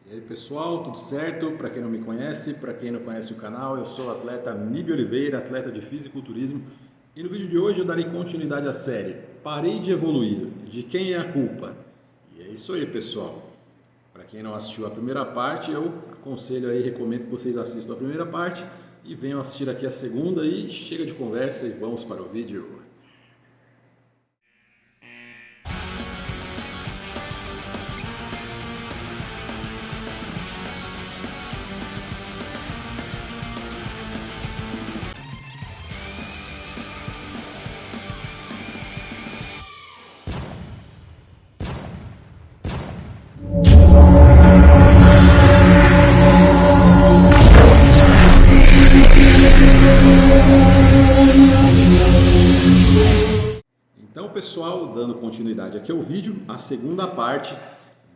E aí pessoal, tudo certo? Para quem não me conhece, para quem não conhece o canal, eu sou o atleta Nibi Oliveira, atleta de fisiculturismo, e no vídeo de hoje eu darei continuidade à série Parei de Evoluir, de quem é a culpa? E é isso aí pessoal, para quem não assistiu a primeira parte, eu aconselho aí, recomendo que vocês assistam a primeira parte e venham assistir aqui a segunda e chega de conversa e vamos para o vídeo. Então, pessoal, dando continuidade aqui ao vídeo, a segunda parte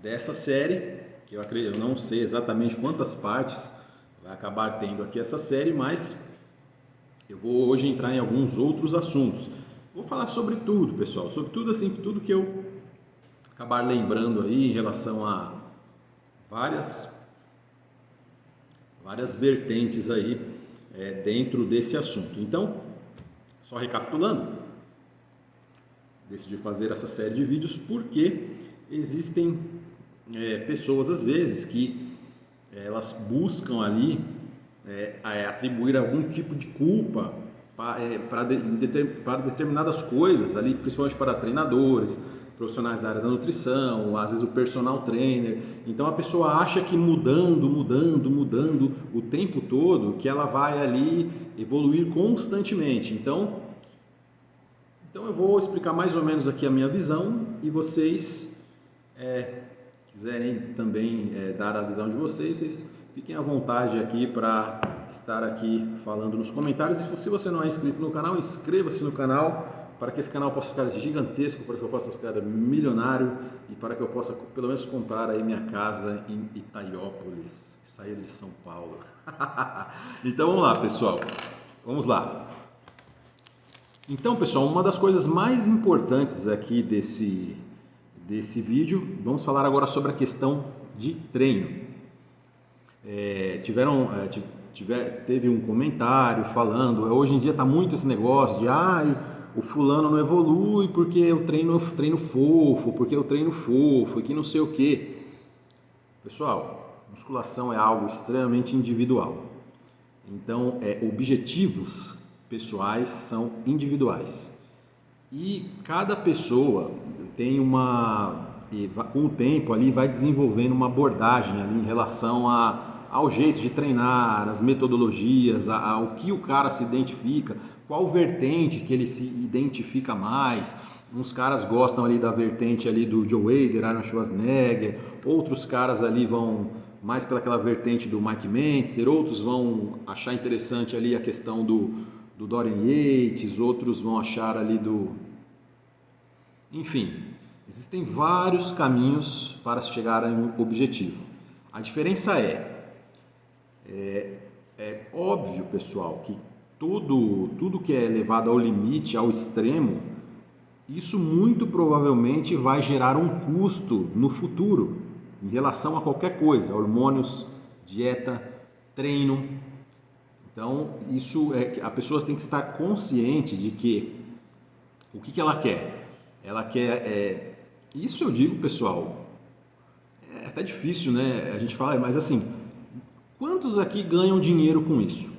dessa série, que eu não sei exatamente quantas partes vai acabar tendo aqui essa série, mas eu vou hoje entrar em alguns outros assuntos. Vou falar sobre tudo, pessoal, sobre tudo assim, tudo que eu acabar lembrando aí em relação a várias vertentes aí dentro desse assunto. Então, só recapitulando, decidi fazer essa série de vídeos porque existem pessoas às vezes que elas buscam ali atribuir algum tipo de culpa para determinadas coisas ali, principalmente para treinadores, profissionais da área da nutrição, às vezes o personal trainer. Então a pessoa acha que mudando o tempo todo, que ela vai ali evoluir constantemente. Então eu vou explicar mais ou menos aqui a minha visão e vocês quiserem também dar a visão de vocês fiquem à vontade aqui para estar aqui falando nos comentários. E se você não é inscrito no canal, inscreva-se no canal para que esse canal possa ficar gigantesco, para que eu possa ficar milionário e para que eu possa pelo menos comprar aí minha casa em Itaiópolis, sair de São Paulo. Então vamos lá, pessoal. Vamos lá. Então, pessoal, uma das coisas mais importantes aqui desse vídeo, vamos falar agora sobre a questão de treino. Teve um comentário falando, hoje em dia está muito esse negócio de o fulano não evolui porque eu treino fofo, e que não sei o que. Pessoal, musculação é algo extremamente individual. Então, objetivos pessoais são individuais e cada pessoa tem com o tempo ali vai desenvolvendo uma abordagem ali em relação ao jeito de treinar, as metodologias, ao que o cara se identifica, qual vertente que ele se identifica mais. Uns caras gostam ali da vertente ali do Joe Weider, Arnold Schwarzenegger, outros caras ali vão mais pelaquela vertente do Mike Mentzer, outros vão achar interessante ali a questão do Dorian Yates, outros vão achar ali Enfim, existem vários caminhos para se chegar a um objetivo. A diferença é óbvio, pessoal, que tudo que é levado ao limite, ao extremo, isso muito provavelmente vai gerar um custo no futuro, em relação a qualquer coisa, hormônios, dieta, treino. Então, a pessoa tem que estar consciente de que o que ela quer. Ela quer. Isso eu digo, pessoal, é até difícil, né? A gente fala, mas assim, quantos aqui ganham dinheiro com isso?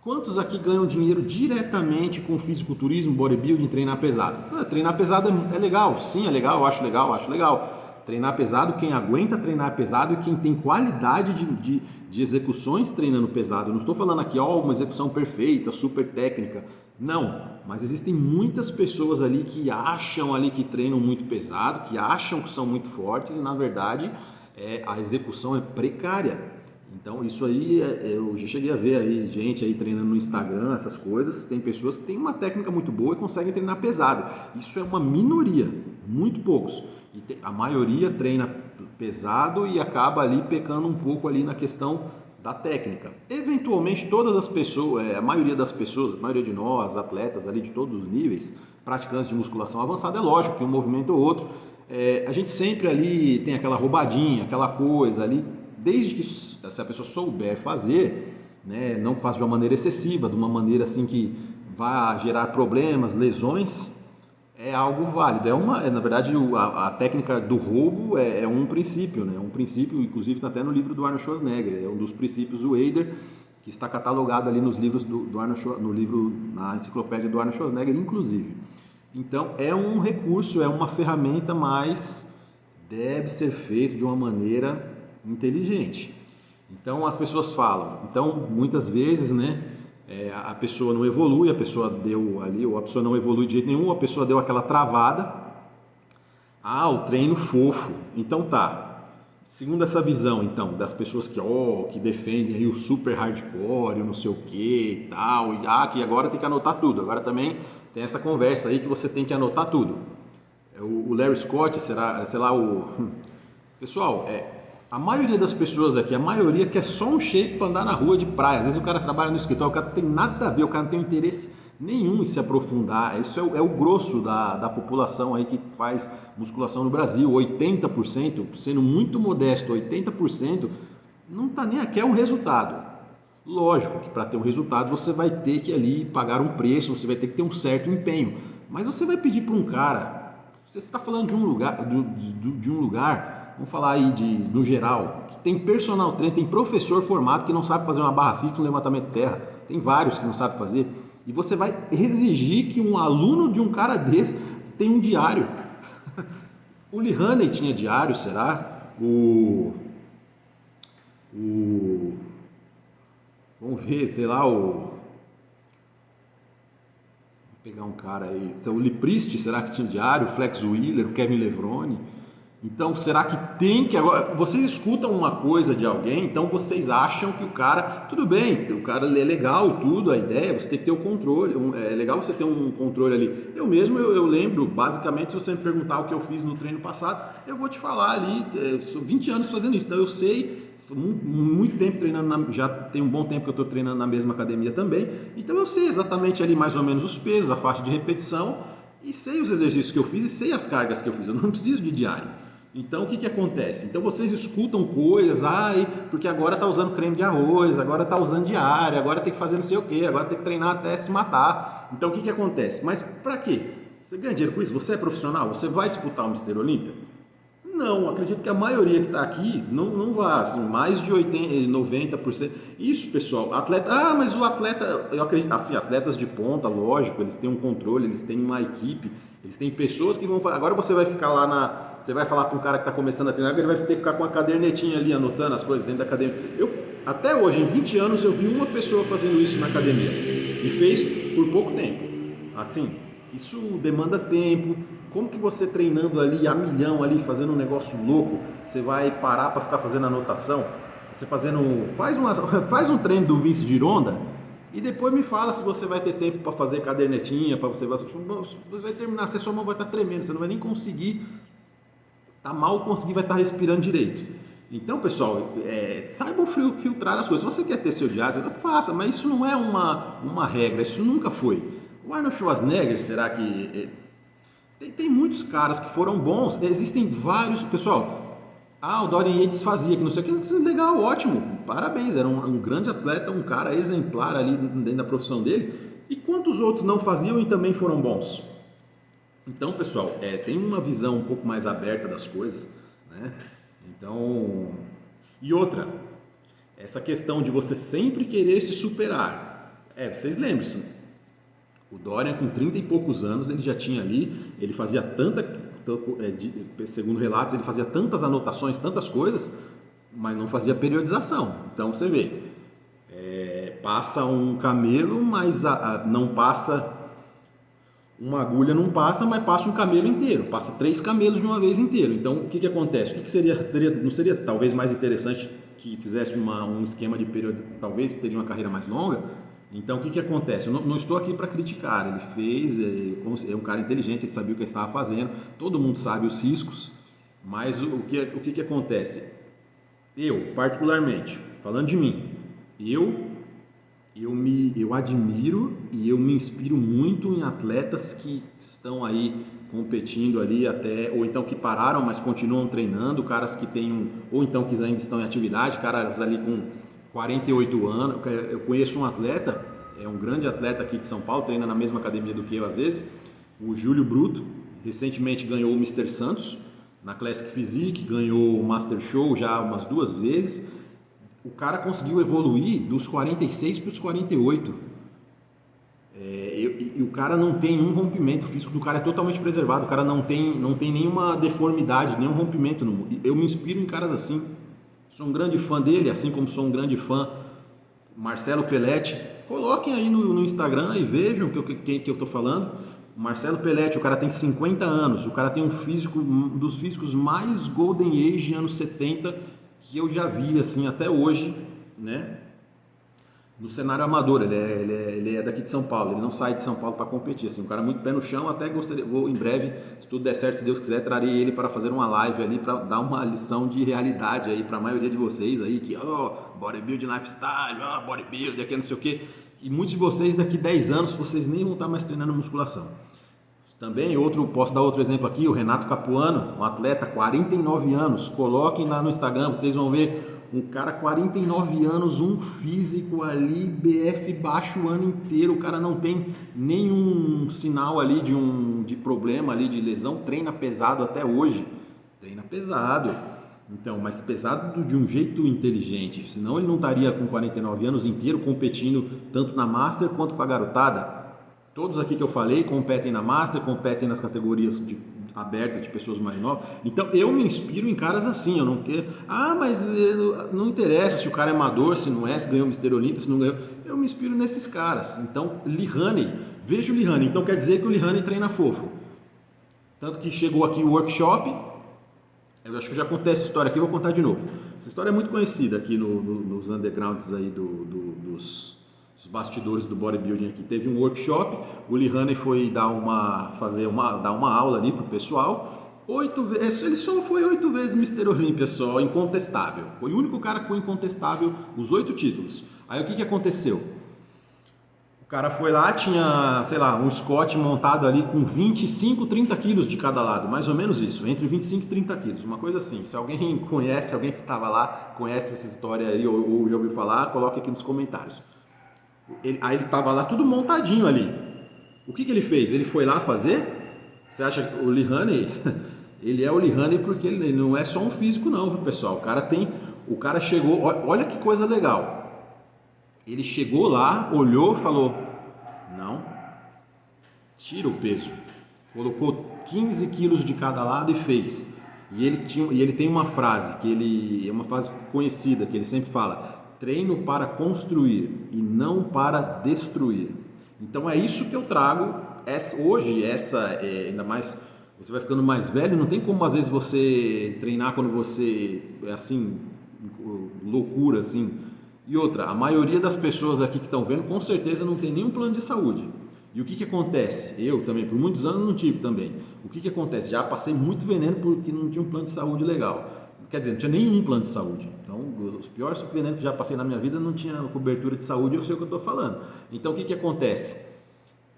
Quantos aqui ganham dinheiro diretamente com fisiculturismo, bodybuilding, treinar pesado? Treinar pesado é legal, sim, é legal, eu acho legal. Treinar pesado, quem aguenta treinar pesado e quem tem qualidade de execuções treinando pesado. Eu não estou falando aqui, uma execução perfeita, super técnica. Não, mas existem muitas pessoas ali que acham ali que treinam muito pesado, que acham que são muito fortes e na verdade a execução é precária. Então isso aí, eu já cheguei a ver aí gente aí treinando no Instagram, essas coisas. Tem pessoas que têm uma técnica muito boa e conseguem treinar pesado. Isso é uma minoria, muito poucos. E a maioria treina pesado e acaba ali pecando um pouco ali na questão da técnica. Eventualmente todas as pessoas, a maioria das pessoas, a maioria de nós, atletas ali de todos os níveis, praticantes de musculação avançada, é lógico que um movimento ou outro a gente sempre ali tem aquela roubadinha, aquela coisa ali, desde que se a pessoa souber fazer, né, não faça de uma maneira excessiva, de uma maneira assim que vá gerar problemas, lesões, é algo válido. Na verdade, a técnica do roubo é um princípio, né? Um princípio, inclusive, está até no livro do Arnold Schwarzenegger. É um dos princípios do Wader, que está catalogado ali nos livros do Arnold Schwarzenegger, no livro, na enciclopédia do Arnold Schwarzenegger, inclusive. Então, é um recurso, é uma ferramenta, mas deve ser feito de uma maneira inteligente. Então, as pessoas falam. Então, muitas vezes, né? A pessoa não evolui, a pessoa deu ali, ou a pessoa não evolui de jeito nenhum, a pessoa deu aquela travada. Ah, o treino fofo. Então tá. Segundo essa visão, então, das pessoas que defendem aí o super hardcore, o não sei o que e tal, que agora tem que anotar tudo. Agora também tem essa conversa aí que você tem que anotar tudo. O Larry Scott será, sei lá, Pessoal, a maioria das pessoas aqui, a maioria quer só um shape para andar na rua de praia. Às vezes o cara trabalha no escritório, o cara não tem nada a ver, o cara não tem interesse nenhum em se aprofundar. Isso é o grosso da população aí que faz musculação no Brasil. 80%, sendo muito modesto, 80% não está nem aqui, é um resultado. Lógico que para ter um resultado você vai ter que ali pagar um preço, você vai ter que ter um certo empenho. Mas você vai pedir para um cara, você está falando de um lugar, de um lugar, vamos falar aí no geral, que tem personal trainer, tem professor formado que não sabe fazer uma barra fixa, um levantamento de terra, tem vários que não sabem fazer, e você vai exigir que um aluno de um cara desse tenha um diário. O Lee Haney tinha diário, será? Vamos ver, sei lá, Vou pegar um cara aí, o Lee Priest, será que tinha diário? O Flex Wheeler, o Kevin Levrone. Então, será que tem que agora? Vocês escutam uma coisa de alguém, então vocês acham que o cara, tudo bem, o cara é legal e tudo, a ideia, você tem que ter o controle, é legal você ter um controle ali. Eu mesmo, eu lembro, basicamente, se você me perguntar o que eu fiz no treino passado, eu vou te falar ali, sou 20 anos fazendo isso, então eu sei, muito tempo treinando, já tem um bom tempo que eu estou treinando na mesma academia também, então eu sei exatamente ali mais ou menos os pesos, a faixa de repetição, e sei os exercícios que eu fiz e sei as cargas que eu fiz, eu não preciso de diário. Então, o que acontece? Então, vocês escutam coisas, porque agora está usando creme de arroz, agora está usando diário, agora tem que fazer não sei o quê, agora tem que treinar até se matar. Então, o que acontece? Mas para quê? Você ganha dinheiro com isso? Você é profissional? Você vai disputar o Mister Olímpia? Não, acredito que a maioria que está aqui não vai, assim, mais de 80%, 90%. Isso, pessoal, atleta, mas o atleta, eu acredito, assim, atletas de ponta, lógico, eles têm um controle, eles têm uma equipe, eles têm pessoas que vão fazer. Agora você vai ficar lá você vai falar para um cara que está começando a treinar, ele vai ter que ficar com a cadernetinha ali, anotando as coisas dentro da academia. Até hoje, em 20 anos, eu vi uma pessoa fazendo isso na academia e fez por pouco tempo. Assim, isso demanda tempo. Como que você treinando ali a milhão ali, fazendo um negócio louco, você vai parar para ficar fazendo anotação? Você faz um treino do Vince Gironda e depois me fala se você vai ter tempo para fazer cadernetinha, você vai terminar, sua mão vai estar tremendo, você não vai nem conseguir, mal conseguir, vai estar respirando direito. Então, pessoal, saibam filtrar as coisas. Se você quer ter seu diário, faça, mas isso não é uma regra, isso nunca foi. O Arnold Schwarzenegger, será que... Tem muitos caras que foram bons, existem vários, pessoal, o Dorian Yates fazia, que não sei o que, legal, ótimo, parabéns, era um grande atleta, um cara exemplar ali dentro da profissão dele, e quantos outros não faziam e também foram bons? Então, pessoal, tem uma visão um pouco mais aberta das coisas, né? Então, e outra, essa questão de você sempre querer se superar, vocês lembram-se, o Dorian, com 30 e poucos anos, ele já tinha ali, ele fazia segundo relatos, ele fazia tantas anotações, tantas coisas, mas não fazia periodização. Então, você vê, passa um camelo, mas não passa, uma agulha não passa, mas passa um camelo inteiro, passa 3 camelos de uma vez inteiro. Então, o que acontece? O que não seria talvez mais interessante que fizesse um esquema de periodização, talvez teria uma carreira mais longa? Então, o que acontece? Eu não estou aqui para criticar, ele fez, é um cara inteligente, ele sabia o que ele estava fazendo, todo mundo sabe os riscos, mas o que acontece? Eu, particularmente, falando de mim, eu admiro e eu me inspiro muito em atletas que estão aí competindo ali até, ou então que pararam, mas continuam treinando, caras que têm ou então que ainda estão em atividade, caras ali com 48 anos. Eu conheço um atleta, é um grande atleta aqui de São Paulo, treina na mesma academia do que eu às vezes, o Júlio Bruto, recentemente ganhou o Mister Santos na Classic Physique, ganhou o Master Show já umas 2 vezes. O cara conseguiu evoluir dos 46 para os 48. E o cara não tem um rompimento, o físico do cara é totalmente preservado, o cara não tem nenhuma deformidade, nenhum rompimento. Eu me inspiro em caras assim. Sou um grande fã dele, assim como sou um grande fã Marcelo Pelletti. Coloquem aí no Instagram e vejam quem que eu tô falando. O Marcelo Pelletti, o cara tem 50 anos, o cara tem um físico, um dos físicos mais Golden Age anos 70 que eu já vi assim até hoje, né? No cenário amador, ele é daqui de São Paulo, ele não sai de São Paulo para competir, assim, um cara muito pé no chão. Até gostaria, vou em breve, se tudo der certo, se Deus quiser, trarei ele para fazer uma live ali, para dar uma lição de realidade aí para a maioria de vocês aí, que bodybuilding lifestyle, bodybuilding, aqui não sei o que, e muitos de vocês daqui 10 anos, vocês nem vão estar mais treinando musculação. Também posso dar outro exemplo aqui, o Renato Capuano, um atleta, 49 anos, coloquem lá no Instagram, vocês vão ver um cara 49 anos, um físico ali, BF baixo o ano inteiro, o cara não tem nenhum sinal ali de problema ali, de lesão, treina pesado até hoje, treina pesado, então, mas pesado de um jeito inteligente, senão ele não estaria com 49 anos inteiro competindo tanto na Master quanto com a garotada. Todos aqui que eu falei competem na Master, competem nas categorias abertas de pessoas mais novas. Então eu me inspiro em caras assim. Eu não quero. Mas não interessa se o cara é amador, se não é, se ganhou o Mister Olímpia, se não ganhou. Eu me inspiro nesses caras. Então, Lee Haney, vejo o Lee Haney. Então quer dizer que o Lee Haney treina fofo. Tanto que chegou aqui o workshop. Eu acho que eu já contei essa história aqui, vou contar de novo. Essa história é muito conhecida aqui nos undergrounds aí dos bastidores do bodybuilding aqui. Teve um workshop, o Lee Haney foi dar uma aula ali pro pessoal. 8 vezes, ele só foi 8 vezes Mister Olímpia, só, incontestável. Foi o único cara que foi incontestável, os 8 títulos. Aí o que aconteceu? O cara foi lá, tinha, sei lá, um Scott montado ali com 25, 30 quilos de cada lado, mais ou menos isso, entre 25 e 30 quilos, uma coisa assim. Se alguém conhece, alguém que estava lá, conhece essa história aí ou já ouviu falar, coloque aqui nos comentários. Aí ele estava lá tudo montadinho ali. O que ele fez? Ele foi lá fazer? Você acha que o Lee Haney, ele é o Lee Haney porque ele não é só um físico não, viu, pessoal? O cara chegou, olha que coisa legal. Ele chegou lá, olhou, falou: "Não. Tira o peso". Colocou 15 quilos de cada lado e fez. E ele tem uma frase é uma frase conhecida que ele sempre fala: treino para construir e não para destruir. Então é isso que eu trago hoje, ainda mais você vai ficando mais velho, não tem como às vezes você treinar quando você é assim, loucura assim. E outra, a maioria das pessoas aqui que estão vendo com certeza não tem nenhum plano de saúde. E o que acontece? Eu também, por muitos anos não tive também. O que acontece? Já passei muito veneno porque não tinha um plano de saúde legal. Quer dizer, não tinha nenhum plano de saúde. Então, os piores venenos que já passei na minha vida não tinha cobertura de saúde, eu sei o que eu estou falando. Então, o que acontece?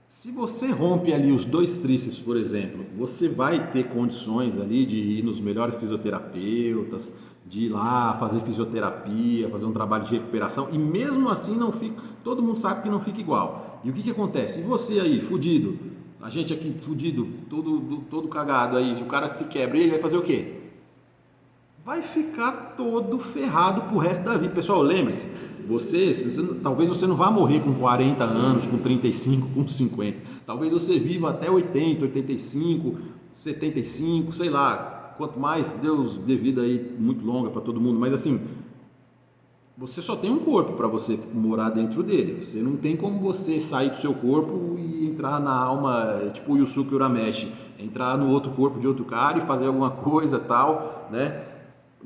Se você rompe ali os 2 tríceps, por exemplo, você vai ter condições ali de ir nos melhores fisioterapeutas, de ir lá fazer fisioterapia, fazer um trabalho de recuperação, e mesmo assim não fica, todo mundo sabe que não fica igual. E o que acontece? E você aí, fudido, a gente aqui fudido, todo cagado aí, o cara se quebra, e ele vai fazer o quê? Vai ficar todo ferrado pro resto da vida. Pessoal, lembre-se, talvez você não vá morrer com 40 anos, com 35, com 50. Talvez você viva até 80, 85, 75, sei lá. Quanto mais Deus dê vida aí muito longa para todo mundo. Mas assim, você só tem um corpo para você morar dentro dele. Você não tem como você sair do seu corpo e entrar na alma, tipo o Yusuke Urameshi, entrar no outro corpo de outro cara e fazer alguma coisa tal, né?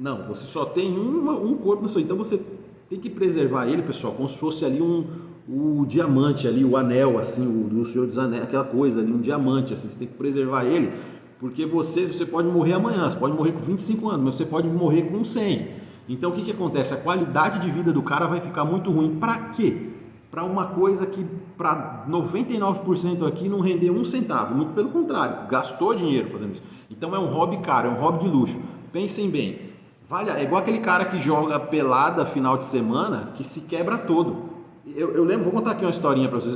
Não, você só tem um corpo na sua. Então você tem que preservar ele, pessoal, como se fosse ali o diamante ali, o anel, assim, do Senhor dos Anéis, aquela coisa ali, um diamante, assim, você tem que preservar ele, porque você pode morrer amanhã, você pode morrer com 25 anos, mas você pode morrer com 100. Então o que acontece? A qualidade de vida do cara vai ficar muito ruim. Para quê? para uma coisa que para 99% aqui não rendeu um centavo, muito pelo contrário, gastou dinheiro fazendo isso. Então é um hobby caro, é um hobby de luxo. Pensem bem, vale, é igual aquele cara que joga pelada final de semana que se quebra todo. Eu lembro, vou contar aqui uma historinha para vocês.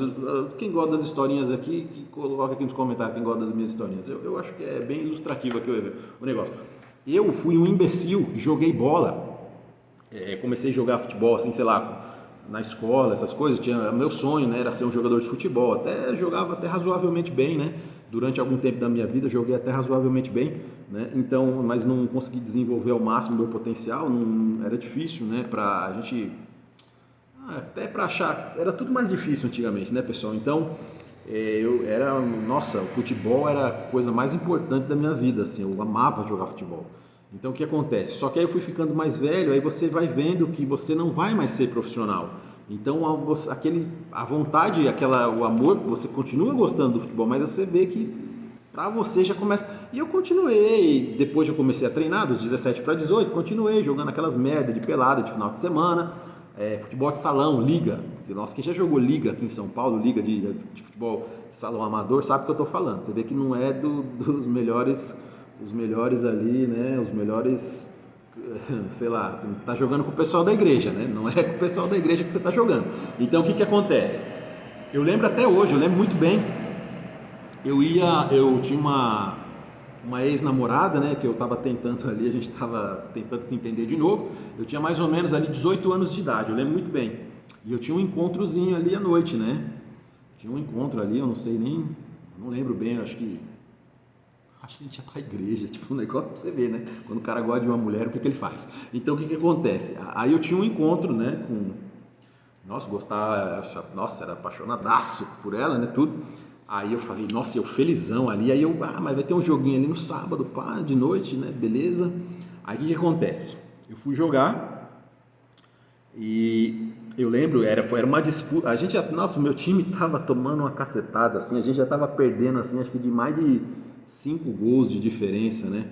Quem gosta das historinhas aqui, que coloca aqui nos comentários quem gosta das minhas historinhas. Eu acho que é bem ilustrativo aqui o negócio. Eu fui um imbecil, joguei bola, comecei a jogar futebol, assim, sei lá, na escola, essas coisas. Meu sonho, né, era ser um jogador de futebol. Até jogava até razoavelmente bem, né? Durante algum tempo da minha vida joguei até razoavelmente bem, né? Então, mas não consegui desenvolver ao máximo o meu potencial. Não, era difícil, né? Pra gente até para achar, era tudo mais difícil antigamente, né, pessoal? Então, nossa, o futebol era a coisa mais importante da minha vida, assim, eu amava jogar futebol. Então, o que acontece? Só que aí eu fui ficando mais velho, aí você vai vendo que você não vai mais ser profissional. Então, a vontade, o amor, você continua gostando do futebol, mas você vê que para você já começa. E eu continuei, depois eu comecei a treinar, dos 17 para 18, continuei jogando aquelas merda de pelada de final de semana. Futebol de salão, liga. Nossa, quem já jogou liga aqui em São Paulo, liga de futebol de salão amador, sabe o que eu estou falando. Você vê que não é dos melhores, os melhores ali, né? Os melhores, sei lá, você está jogando com o pessoal da igreja, né? Não é com o pessoal da igreja que você está jogando. Então o que acontece? Eu lembro até hoje, eu lembro muito bem. Eu tinha uma ex-namorada, né, que eu estava tentando ali, a gente estava tentando se entender de novo. Eu tinha mais ou menos ali 18 anos de idade, eu lembro muito bem. E eu tinha um encontrozinho ali à noite, né? Tinha um encontro ali, eu não sei nem, não lembro bem, acho que a gente ia pra igreja, tipo um negócio pra você ver, né? Quando o cara gosta de uma mulher, o que ele faz? Então o que acontece? Aí eu tinha um encontro, né, nossa, gostava, nossa, era apaixonadaço por ela, né, tudo. Aí eu falei, nossa, eu felizão ali. Aí mas vai ter um joguinho ali no sábado, pá, de noite, né? Beleza. Aí o que acontece? Eu fui jogar e eu lembro, era uma disputa. Nossa, o meu time tava tomando uma cacetada, assim, a gente já tava perdendo, assim, acho que de mais de 5 gols de diferença, né?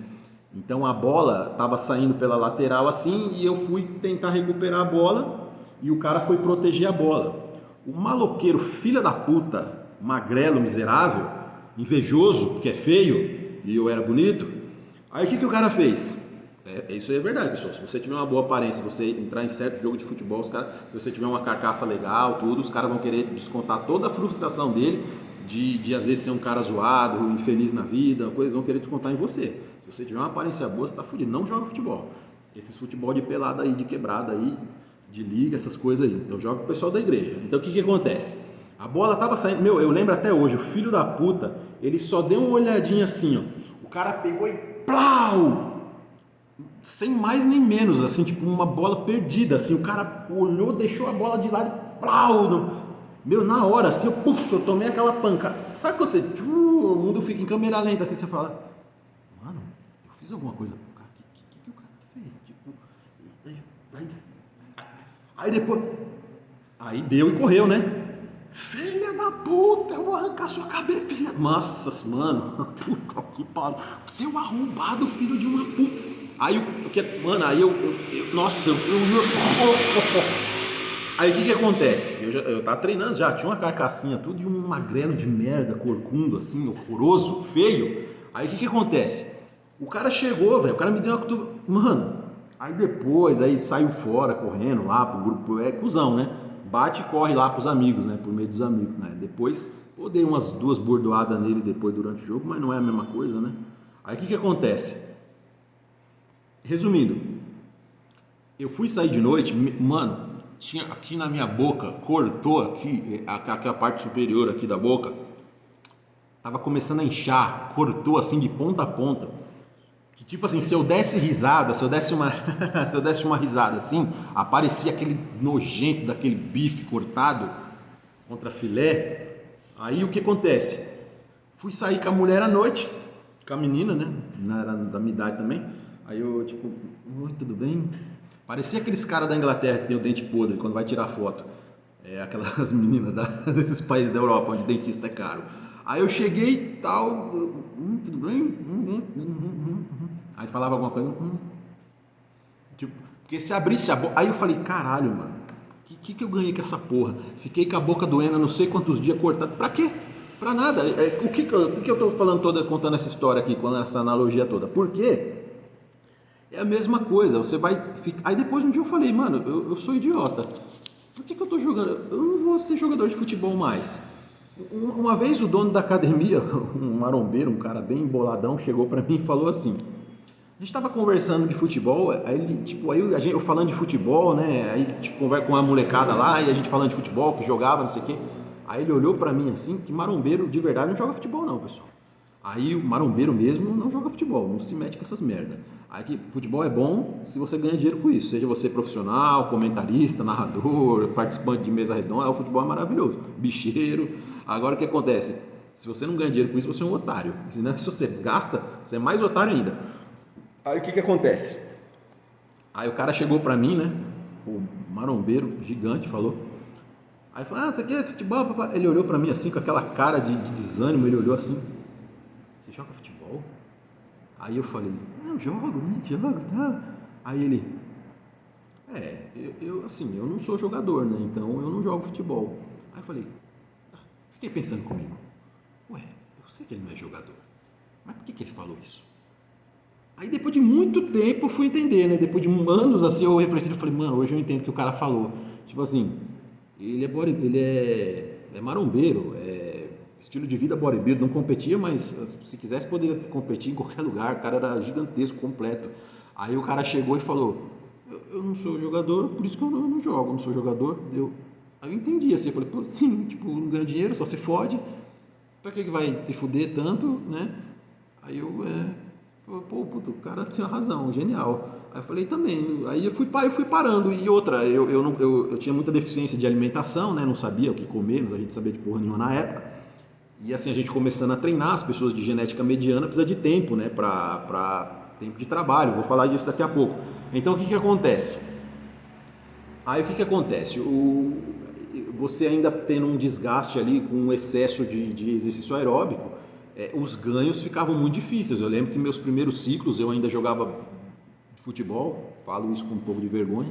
Então a bola tava saindo pela lateral, assim, e eu fui tentar recuperar a bola e o cara foi proteger a bola. O maloqueiro, filha da puta, magrelo, miserável, invejoso, porque é feio e eu era bonito. Aí o que o cara fez? Isso aí é verdade, pessoal. Se você tiver uma boa aparência, se você entrar em certo jogo de futebol, se você tiver uma carcaça legal, tudo, os caras vão querer descontar toda a frustração dele de às vezes ser um cara zoado, infeliz na vida, eles vão querer descontar em você. Se você tiver uma aparência boa, você tá fudido. Não joga futebol. Esses futebol de pelada aí, de quebrada aí, de liga, essas coisas aí. Então joga com o pessoal da igreja. Então o que acontece? A bola tava saindo, eu lembro até hoje, o filho da puta, ele só deu uma olhadinha assim, ó. O cara pegou e plau! Sem mais nem menos, assim, tipo uma bola perdida, assim. O cara olhou, deixou a bola de lado e plau! Na hora, assim, eu tomei aquela pancada. Sabe quando você, o mundo fica em câmera lenta, assim, você fala, mano, eu fiz alguma coisa pro cara, o que o cara fez? Tipo, aí depois, aí deu e correu, né? Filha da puta, eu vou arrancar sua cabeça, filha. Nossa, mano, puta que pariu. Seu arrombado, filho de uma puta. Aí nossa, aí o que acontece? Eu tava treinando já, tinha uma carcassinha tudo e um magrelo de merda, corcundo, assim, horroroso, feio. Aí o que acontece? O cara chegou, velho, o cara me deu uma cotovela. Mano, aí depois, aí saiu fora, correndo lá pro grupo, cuzão, né? Bate e corre lá pros amigos, né? Por meio dos amigos, né? Depois, dei umas 2 bordoadas nele depois durante o jogo, mas não é a mesma coisa, né? Aí o que acontece? Resumindo, eu fui sair de noite, mano, tinha aqui na minha boca, cortou aqui, a parte superior aqui da boca, tava começando a inchar, cortou assim de ponta a ponta. Que tipo assim, se eu desse risada, se eu desse uma risada assim, aparecia aquele nojento daquele bife cortado contra filé. Aí o que acontece? Fui sair com a mulher à noite, com a menina, né? Era da minha idade também. Aí eu, tipo, oi, tudo bem? Parecia aqueles caras da Inglaterra que tem o dente podre quando vai tirar foto. Aquelas meninas desses países da Europa onde dentista é caro. Aí eu cheguei e tal, tudo bem? Aí falava alguma coisa, tipo, porque se abrisse a boca. Aí eu falei, caralho, mano, Que eu ganhei com essa porra? Fiquei com a boca doendo não sei quantos dias cortado. Pra quê? Pra nada. O que eu tô falando contando essa história aqui, com essa analogia toda? Por quê? É a mesma coisa. Você vai ficar... Aí depois um dia eu falei, mano, eu sou idiota. Por que eu tô jogando? Eu não vou ser jogador de futebol mais. Uma vez o dono da academia, um marombeiro, um cara bem boladão, chegou pra mim e falou assim... A gente tava conversando de futebol, eu falando de futebol, né? Aí, tipo, conversa com a molecada lá, e a gente falando de futebol, que jogava, não sei o quê. Aí ele olhou pra mim assim, que marombeiro de verdade não joga futebol não, pessoal. Aí o marombeiro mesmo não joga futebol, não se mete com essas merda. Aí que futebol é bom se você ganha dinheiro com isso, seja você profissional, comentarista, narrador, participante de mesa redonda, o futebol é maravilhoso, bicheiro. Agora o que acontece? Se você não ganha dinheiro com isso, você é um otário. Se você gasta, você é mais otário ainda. Aí o que acontece? Aí o cara chegou pra mim, né? O marombeiro gigante falou. Aí falou, você quer futebol, papai? Ele olhou pra mim assim, com aquela cara de desânimo, ele olhou assim. Você joga futebol? Aí eu falei, eu jogo, né? Jogo, tá. Aí ele, eu não sou jogador, né? Então eu não jogo futebol. Aí eu falei, fiquei pensando comigo. Ué, eu sei que ele não é jogador. Mas por que ele falou isso? Aí depois de muito tempo eu fui entender, né? Depois de anos assim eu refleti e falei, mano, hoje eu entendo o que o cara falou. Tipo assim, ele é marombeiro, estilo de vida bodybuilder, não competia, mas se quisesse poderia competir em qualquer lugar, o cara era gigantesco, completo. Aí o cara chegou e falou, eu não sou jogador, por isso que eu não jogo, não sou jogador. Aí eu entendi assim, eu falei, pô, sim, tipo, não ganha dinheiro, só se fode, pra que vai se fuder tanto, né? Aí o cara tinha razão, genial. Aí eu falei também, aí eu fui parando. E outra, eu tinha muita deficiência de alimentação, né? Não sabia o que comer, a gente sabia de porra nenhuma na época. E assim, a gente começando a treinar, as pessoas de genética mediana precisa de tempo, né? Pra tempo de trabalho, vou falar disso daqui a pouco. Então o que acontece? Aí o que acontece? Você ainda tendo um desgaste ali com um excesso de exercício aeróbico, os ganhos ficavam muito difíceis. Eu lembro que meus primeiros ciclos eu ainda jogava futebol, falo isso com um pouco de vergonha.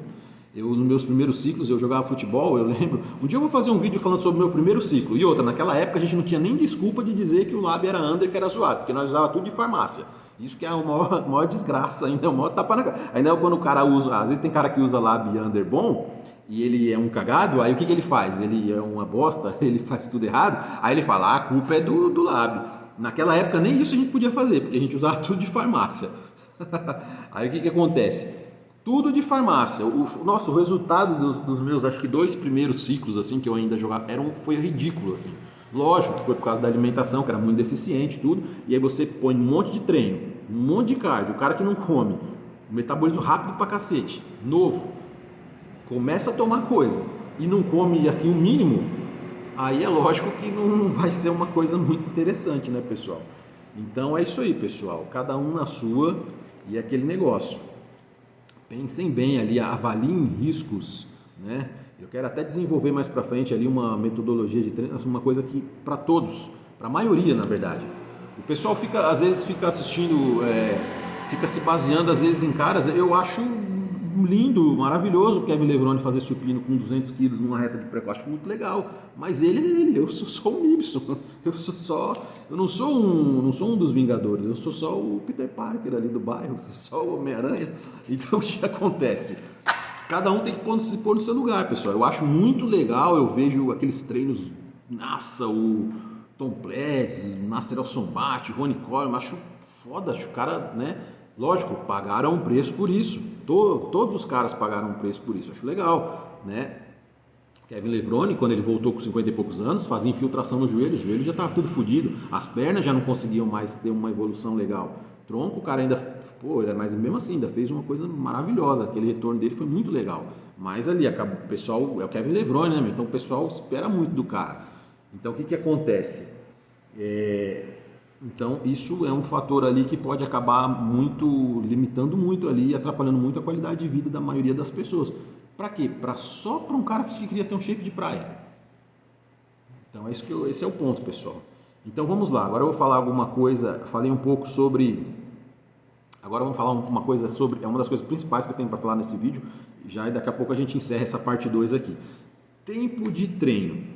Nos meus primeiros ciclos eu jogava futebol, eu lembro. Um dia eu vou fazer um vídeo falando sobre o meu primeiro ciclo. E outra, naquela época a gente não tinha nem desculpa de dizer que o lábio era under, que era zoado, porque nós usava tudo de farmácia. Isso que é a maior desgraça, ainda é o maior tapa na cara. Ainda quando o cara usa, às vezes tem cara que usa lábio under bom, e ele é um cagado, aí o que ele faz? Ele é uma bosta, ele faz tudo errado, aí ele fala, a culpa é do lábio. Naquela época nem isso a gente podia fazer, porque a gente usava tudo de farmácia. Aí o que acontece? Tudo de farmácia. O resultado dos meus, acho que 2 primeiros ciclos assim que eu ainda jogava, foi ridículo assim. Lógico que foi por causa da alimentação, que era muito deficiente, tudo. E aí você põe um monte de treino, um monte de cardio, o cara que não come, metabolismo rápido pra cacete, novo, começa a tomar coisa e não come assim o mínimo, aí é lógico que não vai ser uma coisa muito interessante, né, pessoal? Então é isso aí, pessoal. Cada um na sua e aquele negócio. Pensem bem ali, avaliem riscos, né? Eu quero até desenvolver mais para frente ali uma metodologia de treino, uma coisa que para todos, para a maioria, na verdade. O pessoal às vezes fica assistindo, fica se baseando às vezes em caras. Eu acho lindo, maravilhoso o Kevin Levrone fazer supino com 200 quilos numa reta de pré, acho muito legal. Mas eu sou só um Nibson, eu não sou um dos Vingadores, eu sou só o Peter Parker ali do bairro, sou só o Homem-Aranha. Então o que acontece? Cada um tem que se pôr no seu lugar, pessoal. Eu acho muito legal, eu vejo aqueles treinos, nossa, o Tom Plessis, Nasser Al-Sonbat, Ronnie Coleman, acho foda, acho o cara, né? Lógico, pagaram um preço por isso. Todos os caras pagaram um preço por isso. Acho legal, né? Kevin Levrone, quando ele voltou com 50 e poucos anos, fazia infiltração no joelho, o joelho já estava tudo fodido, as pernas já não conseguiam mais ter uma evolução legal. Tronco, o cara ainda, mas mesmo assim, ainda fez uma coisa maravilhosa. Aquele retorno dele foi muito legal. Mas ali, o pessoal, é o Kevin Levrone, né? Então o pessoal espera muito do cara. Então o que acontece? Então, isso é um fator ali que pode acabar limitando muito ali e atrapalhando muito a qualidade de vida da maioria das pessoas. Para quê? Só para um cara que queria ter um shape de praia. Então, esse é o ponto, pessoal. Então, vamos lá. Agora eu vou falar alguma coisa, falei um pouco sobre... Agora vamos falar uma coisa sobre... É uma das coisas principais que eu tenho para falar nesse vídeo. Já daqui a pouco a gente encerra essa parte 2 aqui. Tempo de treino.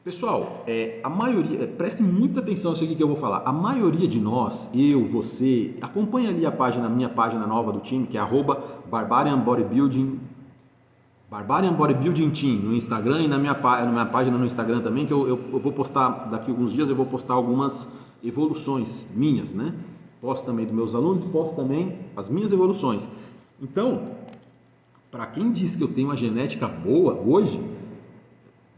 Pessoal, a maioria, prestem muita atenção nisso aqui que eu vou falar. A maioria de nós, eu, você, acompanha ali a minha página nova do time, que é @BarbarianBodybuilding Team no Instagram e na minha página no Instagram também, que eu vou postar, daqui a alguns dias eu vou postar algumas evoluções minhas, né? Posto também dos meus alunos e posto também as minhas evoluções. Então, para quem diz que eu tenho uma genética boa hoje,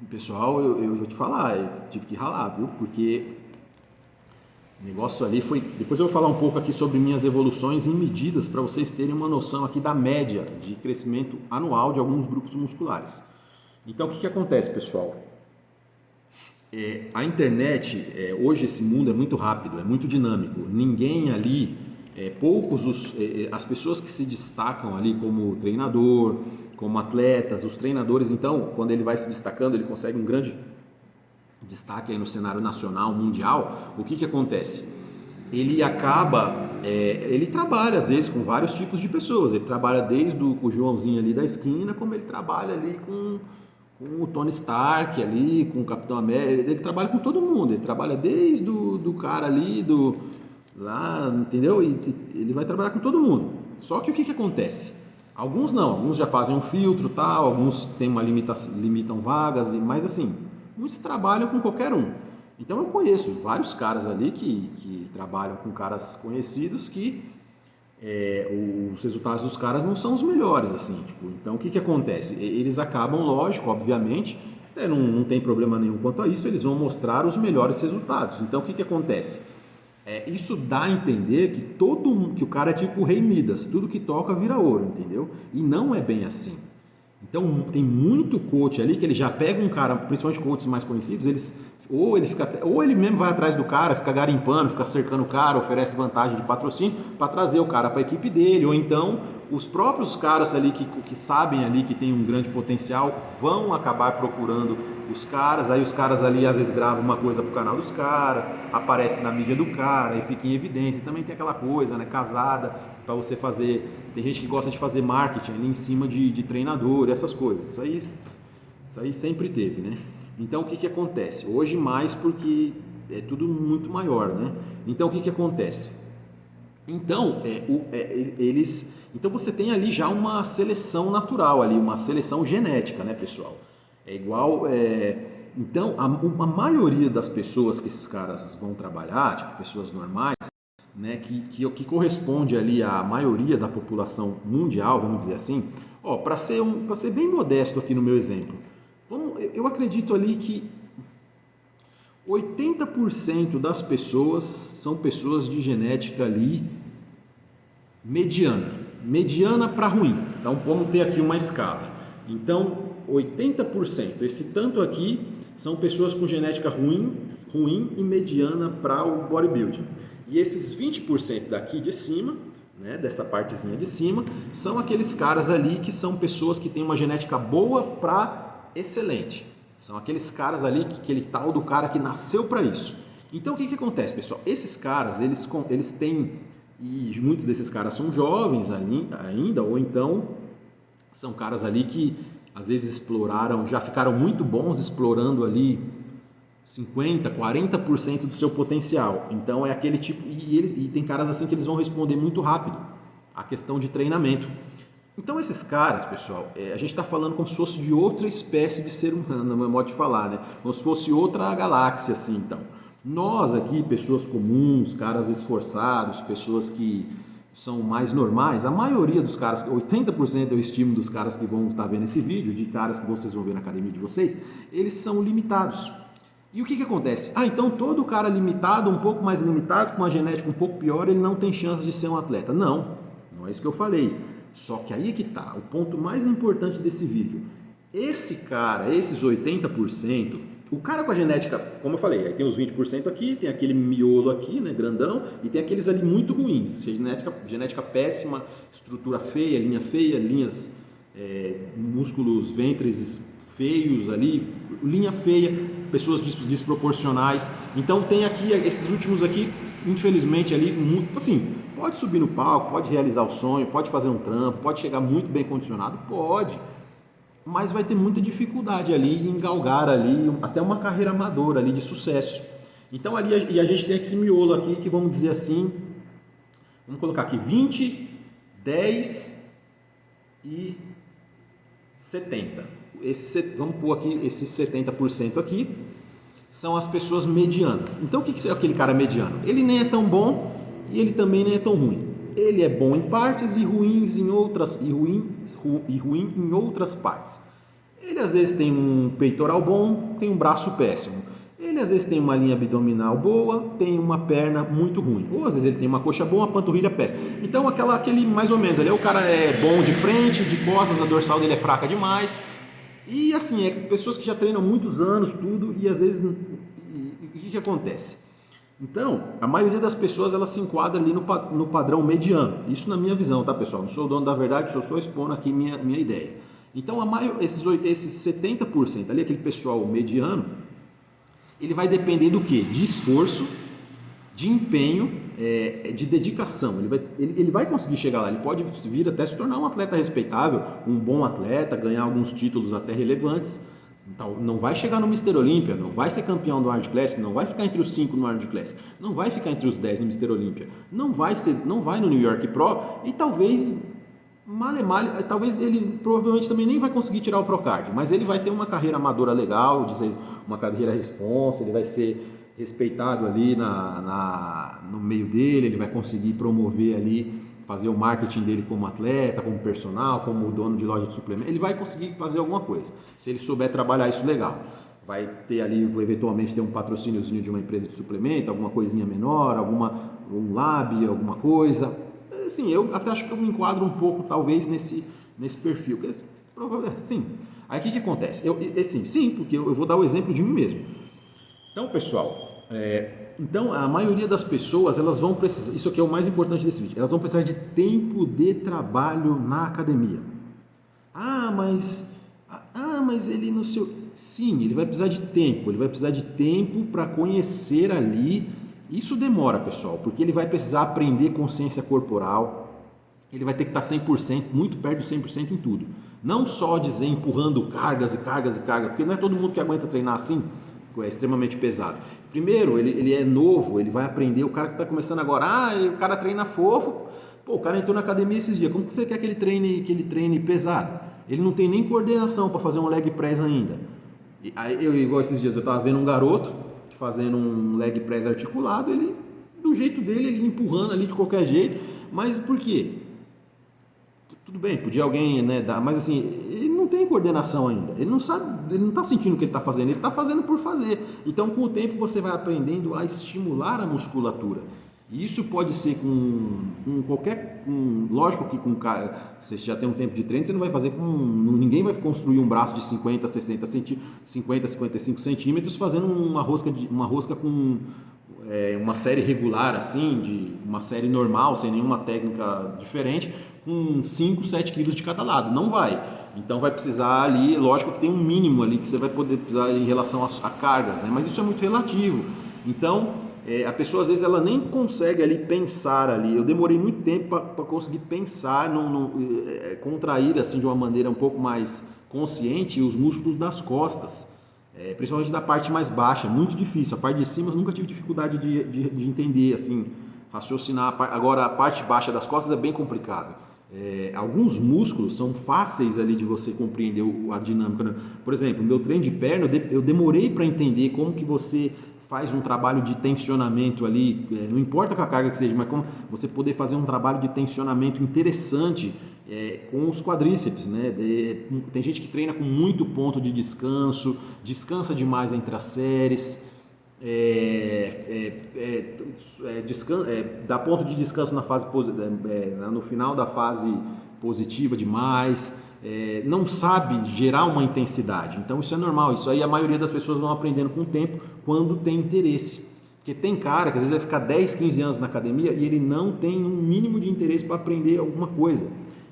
pessoal, eu vou te falar, eu tive que ralar, viu? Porque o negócio ali foi... Depois eu vou falar um pouco aqui sobre minhas evoluções em medidas para vocês terem uma noção aqui da média de crescimento anual de alguns grupos musculares. Então, o que acontece, pessoal? A internet, hoje esse mundo é muito rápido, é muito dinâmico. Ninguém ali, as pessoas que se destacam ali como treinador, como atletas, os treinadores, então, quando ele vai se destacando, ele consegue um grande destaque aí no cenário nacional, mundial. O que acontece? Ele acaba, ele trabalha às vezes com vários tipos de pessoas. Ele trabalha desde o Joãozinho ali da esquina, como ele trabalha ali com o Tony Stark ali, com o Capitão América. Ele trabalha com todo mundo. Ele trabalha desde do cara ali, lá, entendeu? E ele vai trabalhar com todo mundo. Só que o que acontece? Alguns não, alguns já fazem um filtro, tal, alguns tem uma limitam vagas, mas assim, muitos trabalham com qualquer um. Então eu conheço vários caras ali que trabalham com caras conhecidos que os resultados dos caras não são os melhores, assim, tipo, então o que acontece? Eles acabam, lógico, obviamente, não tem problema nenhum quanto a isso, eles vão mostrar os melhores resultados. Então o que acontece? Isso dá a entender que o cara é tipo o Rei Midas, tudo que toca vira ouro, entendeu? E não é bem assim. Então tem muito coach ali que ele já pega um cara, principalmente coaches mais conhecidos, ou ele mesmo vai atrás do cara, fica garimpando, fica cercando o cara, oferece vantagem de patrocínio para trazer o cara para a equipe dele, ou então os próprios caras ali que sabem ali que tem um grande potencial vão acabar procurando os caras, aí os caras ali às vezes gravam uma coisa pro canal dos caras, aparece na mídia do cara e fica em evidência. Também tem aquela coisa, né, casada, para você fazer, tem gente que gosta de fazer marketing ali em cima de treinador, essas coisas, isso aí sempre teve, né? Então o que acontece? Hoje mais porque é tudo muito maior, né? Então o que acontece? Então, então você tem ali já uma seleção natural ali, uma seleção genética, né, pessoal? É igual, então a maioria das pessoas que esses caras vão trabalhar, tipo pessoas normais, né, que corresponde ali à maioria da população mundial, vamos dizer assim, para ser bem modesto aqui no meu exemplo, eu acredito ali que 80% das pessoas são pessoas de genética ali mediana para ruim. Então vamos ter aqui uma escala. Então 80%, esse tanto aqui são pessoas com genética ruim e mediana para o bodybuilding. E esses 20% daqui de cima, né, dessa partezinha de cima, são aqueles caras ali que são pessoas que têm uma genética boa para excelente. São aqueles caras ali, aquele tal do cara que nasceu para isso. Então o que acontece, pessoal? Esses caras, eles têm, e muitos desses caras são jovens ainda, ou então são caras ali que às vezes já ficaram muito bons explorando ali 50%, 40% do seu potencial. Então é aquele tipo, e tem caras assim que eles vão responder muito rápido a questão de treinamento. Então esses caras, pessoal, a gente está falando como se fosse de outra espécie de ser humano, no meu modo de falar, né? Como se fosse outra galáxia, assim, então. Nós aqui, pessoas comuns, caras esforçados, pessoas que são mais normais, a maioria dos caras, 80% eu estimo dos caras que vão estar vendo esse vídeo, de caras que vocês vão ver na academia de vocês, eles são limitados. E o que acontece? Então todo cara limitado, um pouco mais limitado, com uma genética um pouco pior, ele não tem chance de ser um atleta. Não é isso que eu falei. Só que aí é que tá, o ponto mais importante desse vídeo. Esse cara, esses 80%, o cara com a genética, como eu falei, aí tem os 20% aqui, tem aquele miolo aqui, né, grandão, e tem aqueles ali muito ruins, genética péssima, estrutura feia, linhas, músculos vêntres feios ali, linha feia, pessoas desproporcionais. Então tem aqui, esses últimos aqui, infelizmente ali, muito, assim, pode subir no palco, pode realizar o sonho, pode fazer um trampo, pode chegar muito bem condicionado, pode, mas vai ter muita dificuldade ali em galgar ali até uma carreira amadora ali de sucesso. Então ali a gente tem esse miolo aqui que vamos dizer assim, vamos colocar aqui 20, 10 e 70. Vamos pôr aqui esses 70% aqui, são as pessoas medianas. Então o que é aquele cara mediano? Ele nem é tão bom e ele também nem é tão ruim. Ele é bom em partes e ruim em outras partes. Ele às vezes tem um peitoral bom, tem um braço péssimo. Ele às vezes tem uma linha abdominal boa, tem uma perna muito ruim. Ou às vezes ele tem uma coxa boa, uma panturrilha péssima. Então aquele mais ou menos ali, o cara é bom de frente, de costas, a dorsal dele é fraca demais. E assim, pessoas que já treinam muitos anos, tudo, e às vezes, o que acontece? Então, a maioria das pessoas, elas se enquadram ali no padrão mediano. Isso na minha visão, tá, pessoal? Não sou o dono da verdade, só expondo aqui minha ideia. Então, esses 70% ali, aquele pessoal mediano, ele vai depender do quê? De esforço, de empenho, de dedicação. Ele vai conseguir chegar lá, ele pode vir até se tornar um atleta respeitável, um bom atleta, ganhar alguns títulos até relevantes. Então, não vai chegar no Mr. Olímpia, não vai ser campeão do Arnold Classic, não vai ficar entre os 5 no Arnold Classic, não vai ficar entre os 10 no Mr. Olímpia, não vai no New York Pro e talvez talvez ele provavelmente também nem vai conseguir tirar o Procard, mas ele vai ter uma carreira amadora legal, uma carreira responsa, ele vai ser respeitado ali no meio dele, ele vai conseguir promover ali, fazer o marketing dele como atleta, como personal, como dono de loja de suplemento, ele vai conseguir fazer alguma coisa, se ele souber trabalhar isso legal. Vai ter ali, eventualmente ter um patrocíniozinho de uma empresa de suplemento, alguma coisinha menor, um lab, alguma coisa. Assim, eu até acho que eu me enquadro um pouco, talvez, nesse perfil. Sim. Aí o que acontece? Sim, porque eu vou dar o exemplo de mim mesmo. Então, pessoal, então a maioria das pessoas, elas vão precisar, isso aqui é o mais importante desse vídeo, elas vão precisar de tempo de trabalho na academia. Mas ele no seu... Sim, ele vai precisar de tempo para conhecer ali. Isso demora, pessoal, porque ele vai precisar aprender consciência corporal, ele vai ter que estar 100%, muito perto de 100% em tudo. Não só dizer empurrando cargas e cargas e cargas, porque não é todo mundo que aguenta treinar assim, é extremamente pesado. Primeiro, ele é novo, ele vai aprender, o cara que está começando agora, o cara treina fofo, o cara entrou na academia esses dias, como que você quer que ele treine pesado? Ele não tem nem coordenação para fazer um leg press ainda. Igual esses dias, eu estava vendo um garoto fazendo um leg press articulado, ele, do jeito dele, ele empurrando ali de qualquer jeito, mas por quê? Tudo bem, podia alguém, dar, mas assim, ele não tem coordenação ainda, ele não está sentindo o que ele está fazendo, ele está fazendo por fazer. Então, com o tempo, você vai aprendendo a estimular a musculatura. E isso pode ser lógico que você já tem um tempo de treino, você não vai fazer ninguém vai construir um braço de 50, 55 centímetros fazendo uma rosca com uma série regular assim, de uma série normal, sem nenhuma técnica diferente, com 5, 7 quilos de cada lado, não vai. Então vai precisar ali, lógico que tem um mínimo ali que você vai poder precisar em relação a cargas, mas isso é muito relativo. Então, a pessoa às vezes ela nem consegue ali pensar ali. Eu demorei muito tempo para conseguir pensar, contrair assim de uma maneira um pouco mais consciente os músculos das costas, principalmente da parte mais baixa, muito difícil. A parte de cima eu nunca tive dificuldade de entender, assim, raciocinar. Agora a parte baixa das costas é bem complicado. Alguns músculos são fáceis ali de você compreender a dinâmica, né? Por exemplo, meu treino de perna eu demorei para entender como que você faz um trabalho de tensionamento ali, não importa com a carga que seja, mas como você poder fazer um trabalho de tensionamento interessante com os quadríceps, né? Tem gente que treina com muito ponto de descanso, descansa demais entre as séries, dá ponto de descanso no final da fase positiva demais, não sabe gerar uma intensidade. Então isso é normal, isso aí a maioria das pessoas vão aprendendo com o tempo quando tem interesse. Porque tem cara que às vezes vai ficar 10, 15 anos na academia e ele não tem um mínimo de interesse para aprender alguma coisa.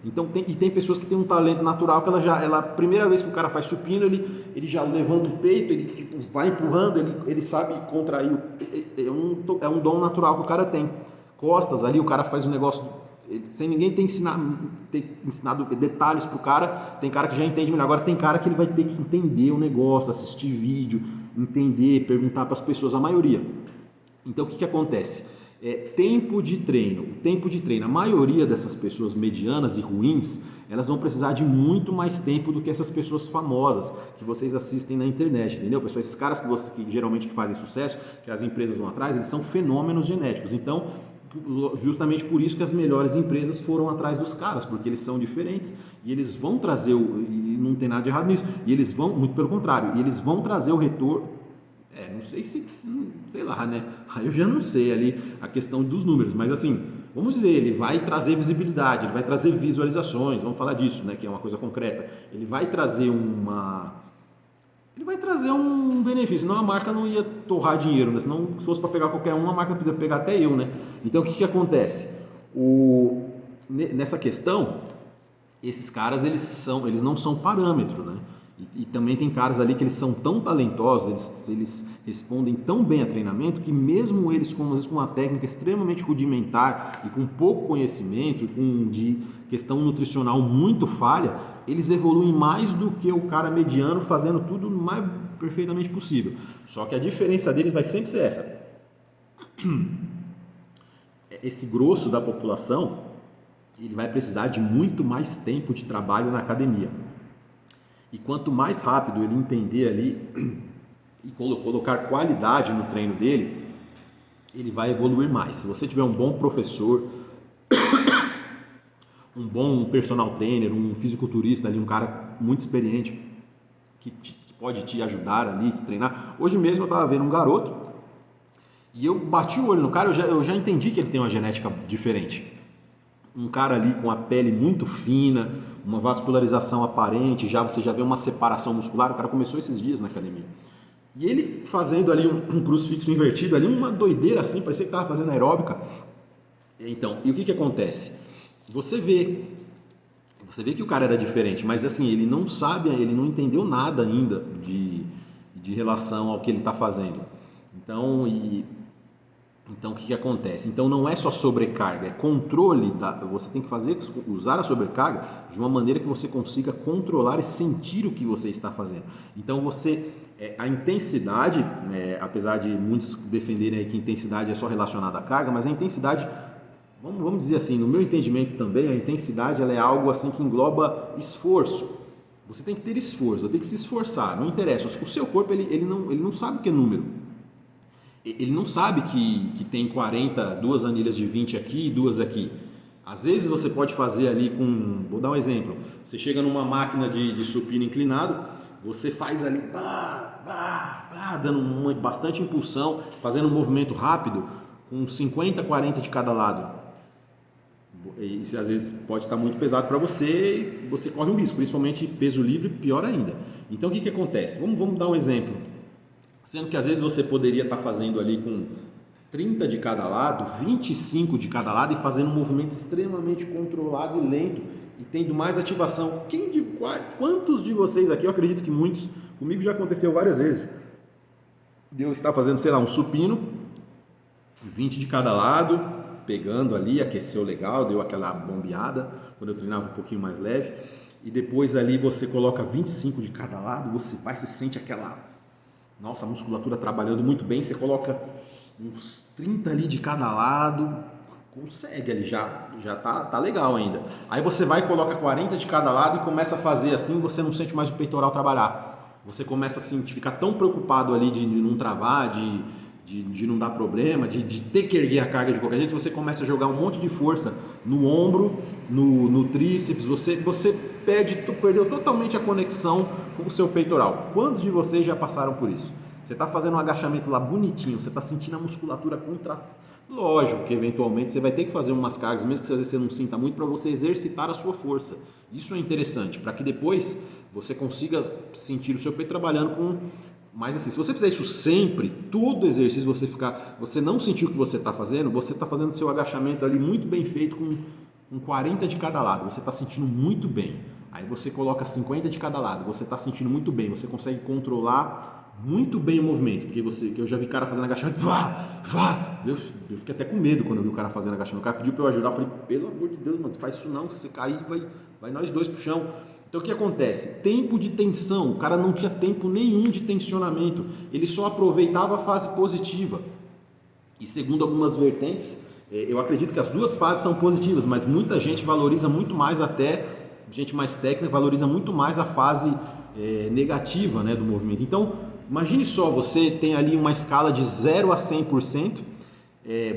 Então tem pessoas que têm um talento natural que a primeira vez que o cara faz supino, ele já levanta o peito, ele vai empurrando, ele sabe contrair, é um dom natural que o cara tem. costas ali, o cara faz um negócio sem ninguém ter ensinado detalhes pro cara. Tem cara que já entende melhor. Agora tem cara que ele vai ter que entender o negócio, assistir vídeo, entender, perguntar para as pessoas, a maioria. Então o que acontece? Tempo de treino. O tempo de treino, a maioria dessas pessoas medianas e ruins, elas vão precisar de muito mais tempo do que essas pessoas famosas que vocês assistem na internet, entendeu? Pessoal, esses caras que geralmente fazem sucesso, que as empresas vão atrás, eles são fenômenos genéticos. Então, justamente por isso que as melhores empresas foram atrás dos caras, porque eles são diferentes e eles vão trazer, e não tem nada de errado nisso, e eles vão, muito pelo contrário, e eles vão trazer o retorno. Não sei se, sei lá, né? Aí eu já não sei ali a questão dos números, mas assim, vamos dizer, ele vai trazer visibilidade, ele vai trazer visualizações, vamos falar disso, né? Que é uma coisa concreta. Ele vai trazer um benefício, senão a marca não ia torrar dinheiro, né? Senão, se fosse para pegar qualquer um, a marca podia pegar até eu, né? Então, o que acontece? Nessa questão, esses caras, eles não são parâmetro, né? E também tem caras ali que eles são tão talentosos, eles respondem tão bem a treinamento que mesmo eles, às vezes, com uma técnica extremamente rudimentar e com pouco conhecimento, de questão nutricional muito falha, eles evoluem mais do que o cara mediano fazendo tudo o mais perfeitamente possível. Só que a diferença deles vai sempre ser essa. Esse grosso da população, ele vai precisar de muito mais tempo de trabalho na academia. E quanto mais rápido ele entender ali e colocar qualidade no treino dele, ele vai evoluir mais. Se você tiver um bom professor, um bom personal trainer, um fisiculturista ali, um cara muito experiente que pode te ajudar ali, te treinar. Hoje mesmo eu estava vendo um garoto e eu bati o olho no cara, eu já entendi que ele tem uma genética diferente. Um cara ali com a pele muito fina, uma vascularização aparente, você já vê uma separação muscular. O cara começou esses dias na academia. E ele fazendo ali um crucifixo invertido ali, uma doideira assim, parecia que estava fazendo aeróbica. Então, e o que acontece? Você vê que o cara era diferente, mas assim, ele não sabe, ele não entendeu nada ainda de relação ao que ele está fazendo. Então, o que acontece? Então, não é só sobrecarga, é controle. Você tem que usar a sobrecarga de uma maneira que você consiga controlar e sentir o que você está fazendo. Então, a intensidade, apesar de muitos defenderem aí que intensidade é só relacionada à carga, mas a intensidade, vamos dizer assim, no meu entendimento também, a intensidade ela é algo assim que engloba esforço. Você tem que ter esforço, você tem que se esforçar, não interessa. O seu corpo, ele não sabe o que é número. Ele não sabe que tem 2 anilhas de 20 aqui e 2 aqui. Às vezes você pode fazer ali vou dar um exemplo, você chega numa máquina de supino inclinado, você faz ali, dando bastante impulsão, fazendo um movimento rápido, com 50, 40 de cada lado. Isso às vezes pode estar muito pesado para você e você corre um risco, principalmente peso livre, pior ainda. Então o que acontece? Vamos dar um exemplo. Sendo que às vezes você poderia estar fazendo ali com 30 de cada lado, 25 de cada lado e fazendo um movimento extremamente controlado e lento e tendo mais ativação. Quantos de vocês aqui, eu acredito que muitos, comigo já aconteceu várias vezes, de eu estar fazendo, sei lá, um supino, 20 de cada lado, pegando ali, aqueceu legal, deu aquela bombeada, quando eu treinava um pouquinho mais leve, e depois ali você coloca 25 de cada lado, você sente aquela... Nossa, a musculatura trabalhando muito bem, você coloca uns 30 ali de cada lado, consegue ali, já tá legal ainda. Aí você vai e coloca 40 de cada lado e começa a fazer assim, você não sente mais o peitoral trabalhar. Você começa a ficar tão preocupado ali de não travar, de não dar problema, de ter que erguer a carga de qualquer jeito, você começa a jogar um monte de força no ombro, no tríceps, você perdeu totalmente a conexão com o seu peitoral. Quantos de vocês já passaram por isso? Você está fazendo um agachamento lá bonitinho, você está sentindo a musculatura contração. Lógico que eventualmente você vai ter que fazer umas cargas, mesmo que às vezes você não sinta muito, para você exercitar a sua força. Isso é interessante, para que depois você consiga sentir o seu peito trabalhando com... Mas assim, se você fizer isso sempre, todo exercício você não sentir o que você está fazendo o seu agachamento ali muito bem feito com 40 de cada lado, você está sentindo muito bem. Aí você coloca 50 de cada lado, você está sentindo muito bem, você consegue controlar muito bem o movimento, porque que eu já vi cara fazendo agachamento, eu fiquei até com medo quando eu vi o cara fazendo agachamento. O cara pediu para eu ajudar, eu falei, pelo amor de Deus, mano, faz isso não, se você cair, vai nós dois pro chão. Então o que acontece? Tempo de tensão, o cara não tinha tempo nenhum de tensionamento, ele só aproveitava a fase positiva. E segundo algumas vertentes, eu acredito que as duas fases são positivas, mas muita gente valoriza muito mais, até gente mais técnica valoriza muito mais a fase negativa, né, do movimento. Então imagine só, você tem ali uma escala de 0 a 100%,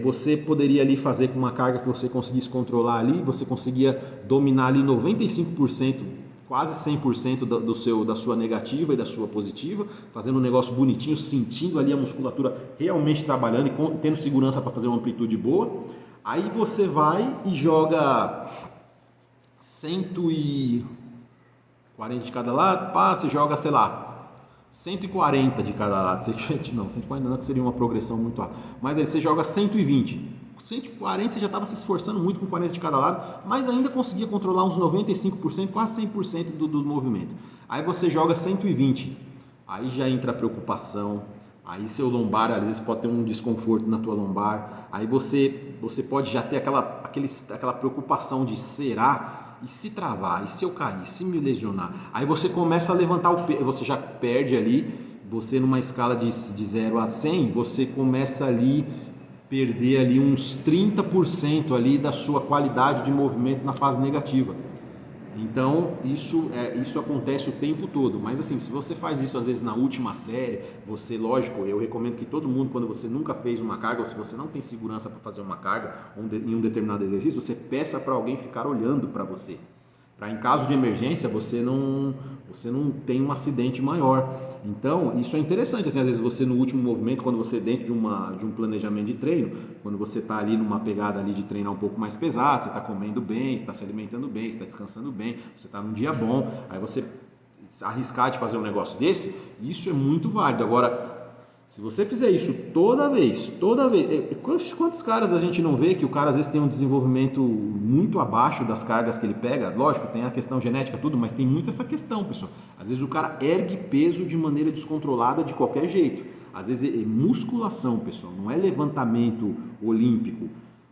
você poderia ali fazer com uma carga que você conseguisse controlar ali, você conseguia dominar ali 95%, quase 100% da sua negativa e da sua positiva, fazendo um negócio bonitinho, sentindo ali a musculatura realmente trabalhando e tendo segurança para fazer uma amplitude boa. Aí você vai e joga 140 de cada lado, você joga, sei lá, 140 de cada lado. Não, 140 não, que seria uma progressão muito alta. Mas aí você joga 120. 140 você já estava se esforçando muito com 40 de cada lado, mas ainda conseguia controlar uns 95%, quase 100% do movimento. Aí você joga 120. Aí já entra a preocupação. Aí seu lombar, às vezes pode ter um desconforto na tua lombar. Aí você pode já ter aquela preocupação de será? E se travar, e se eu cair, e se me lesionar? Aí você começa a levantar o peso, você já perde ali, você numa escala de 0 a 100, você começa ali perder ali uns 30% ali da sua qualidade de movimento na fase negativa. Então isso acontece o tempo todo, mas assim, se você faz isso às vezes na última série, você, lógico, eu recomendo que todo mundo, quando você nunca fez uma carga, ou se você não tem segurança para fazer uma carga em um determinado exercício, você peça para alguém ficar olhando para você, para em caso de emergência você não tem um acidente maior. Então isso é interessante, assim, às vezes você no último movimento, quando você dentro de um planejamento de treino, quando você está ali numa pegada ali de treinar um pouco mais pesado, você está comendo bem, você está se alimentando bem, você está descansando bem, você está num dia bom, aí você arriscar de fazer um negócio desse, isso é muito válido. Agora, se você fizer isso toda vez, quantos caras a gente não vê que o cara às vezes tem um desenvolvimento muito abaixo das cargas que ele pega? Lógico, tem a questão genética, tudo, mas tem muito essa questão, pessoal. Às vezes o cara ergue peso de maneira descontrolada de qualquer jeito. Às vezes é musculação, pessoal, não é levantamento olímpico.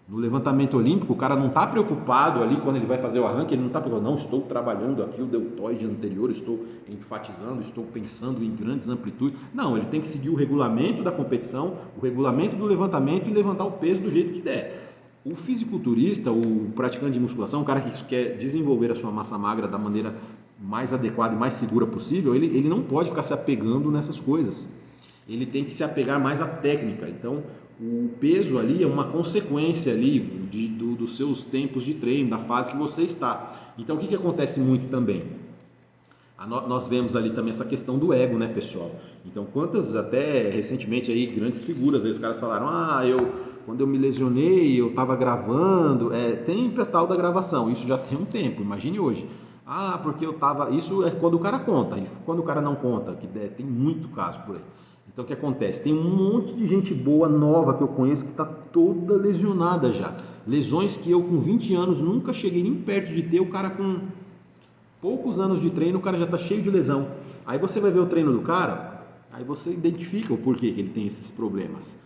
No levantamento olímpico, o cara não está preocupado ali quando ele vai fazer o arranque, ele não está preocupado, não, estou trabalhando aqui o deltoide anterior, estou enfatizando, estou pensando em grandes amplitudes. Não, ele tem que seguir o regulamento da competição, o regulamento do levantamento e levantar o peso do jeito que der. O fisiculturista, o praticante de musculação, o cara que quer desenvolver a sua massa magra da maneira mais adequada e mais segura possível, ele não pode ficar se apegando nessas coisas. Ele tem que se apegar mais à técnica. Então, o peso ali é uma consequência ali dos seus tempos de treino, da fase que você está. Então, o que acontece muito também? Nós vemos ali também essa questão do ego, né, pessoal? Então, quantas até recentemente aí grandes figuras, aí os caras falaram, quando eu me lesionei, eu estava gravando, tem a tal da gravação, isso já tem um tempo, imagine hoje. Porque eu estava, isso é quando o cara conta, e quando o cara não conta, que tem muito caso por aí. Então o que acontece? Tem um monte de gente boa, nova que eu conheço que está toda lesionada já. Lesões que eu com 20 anos nunca cheguei nem perto de ter, o cara com poucos anos de treino, o cara já está cheio de lesão. Aí você vai ver o treino do cara, aí você identifica o porquê que ele tem esses problemas.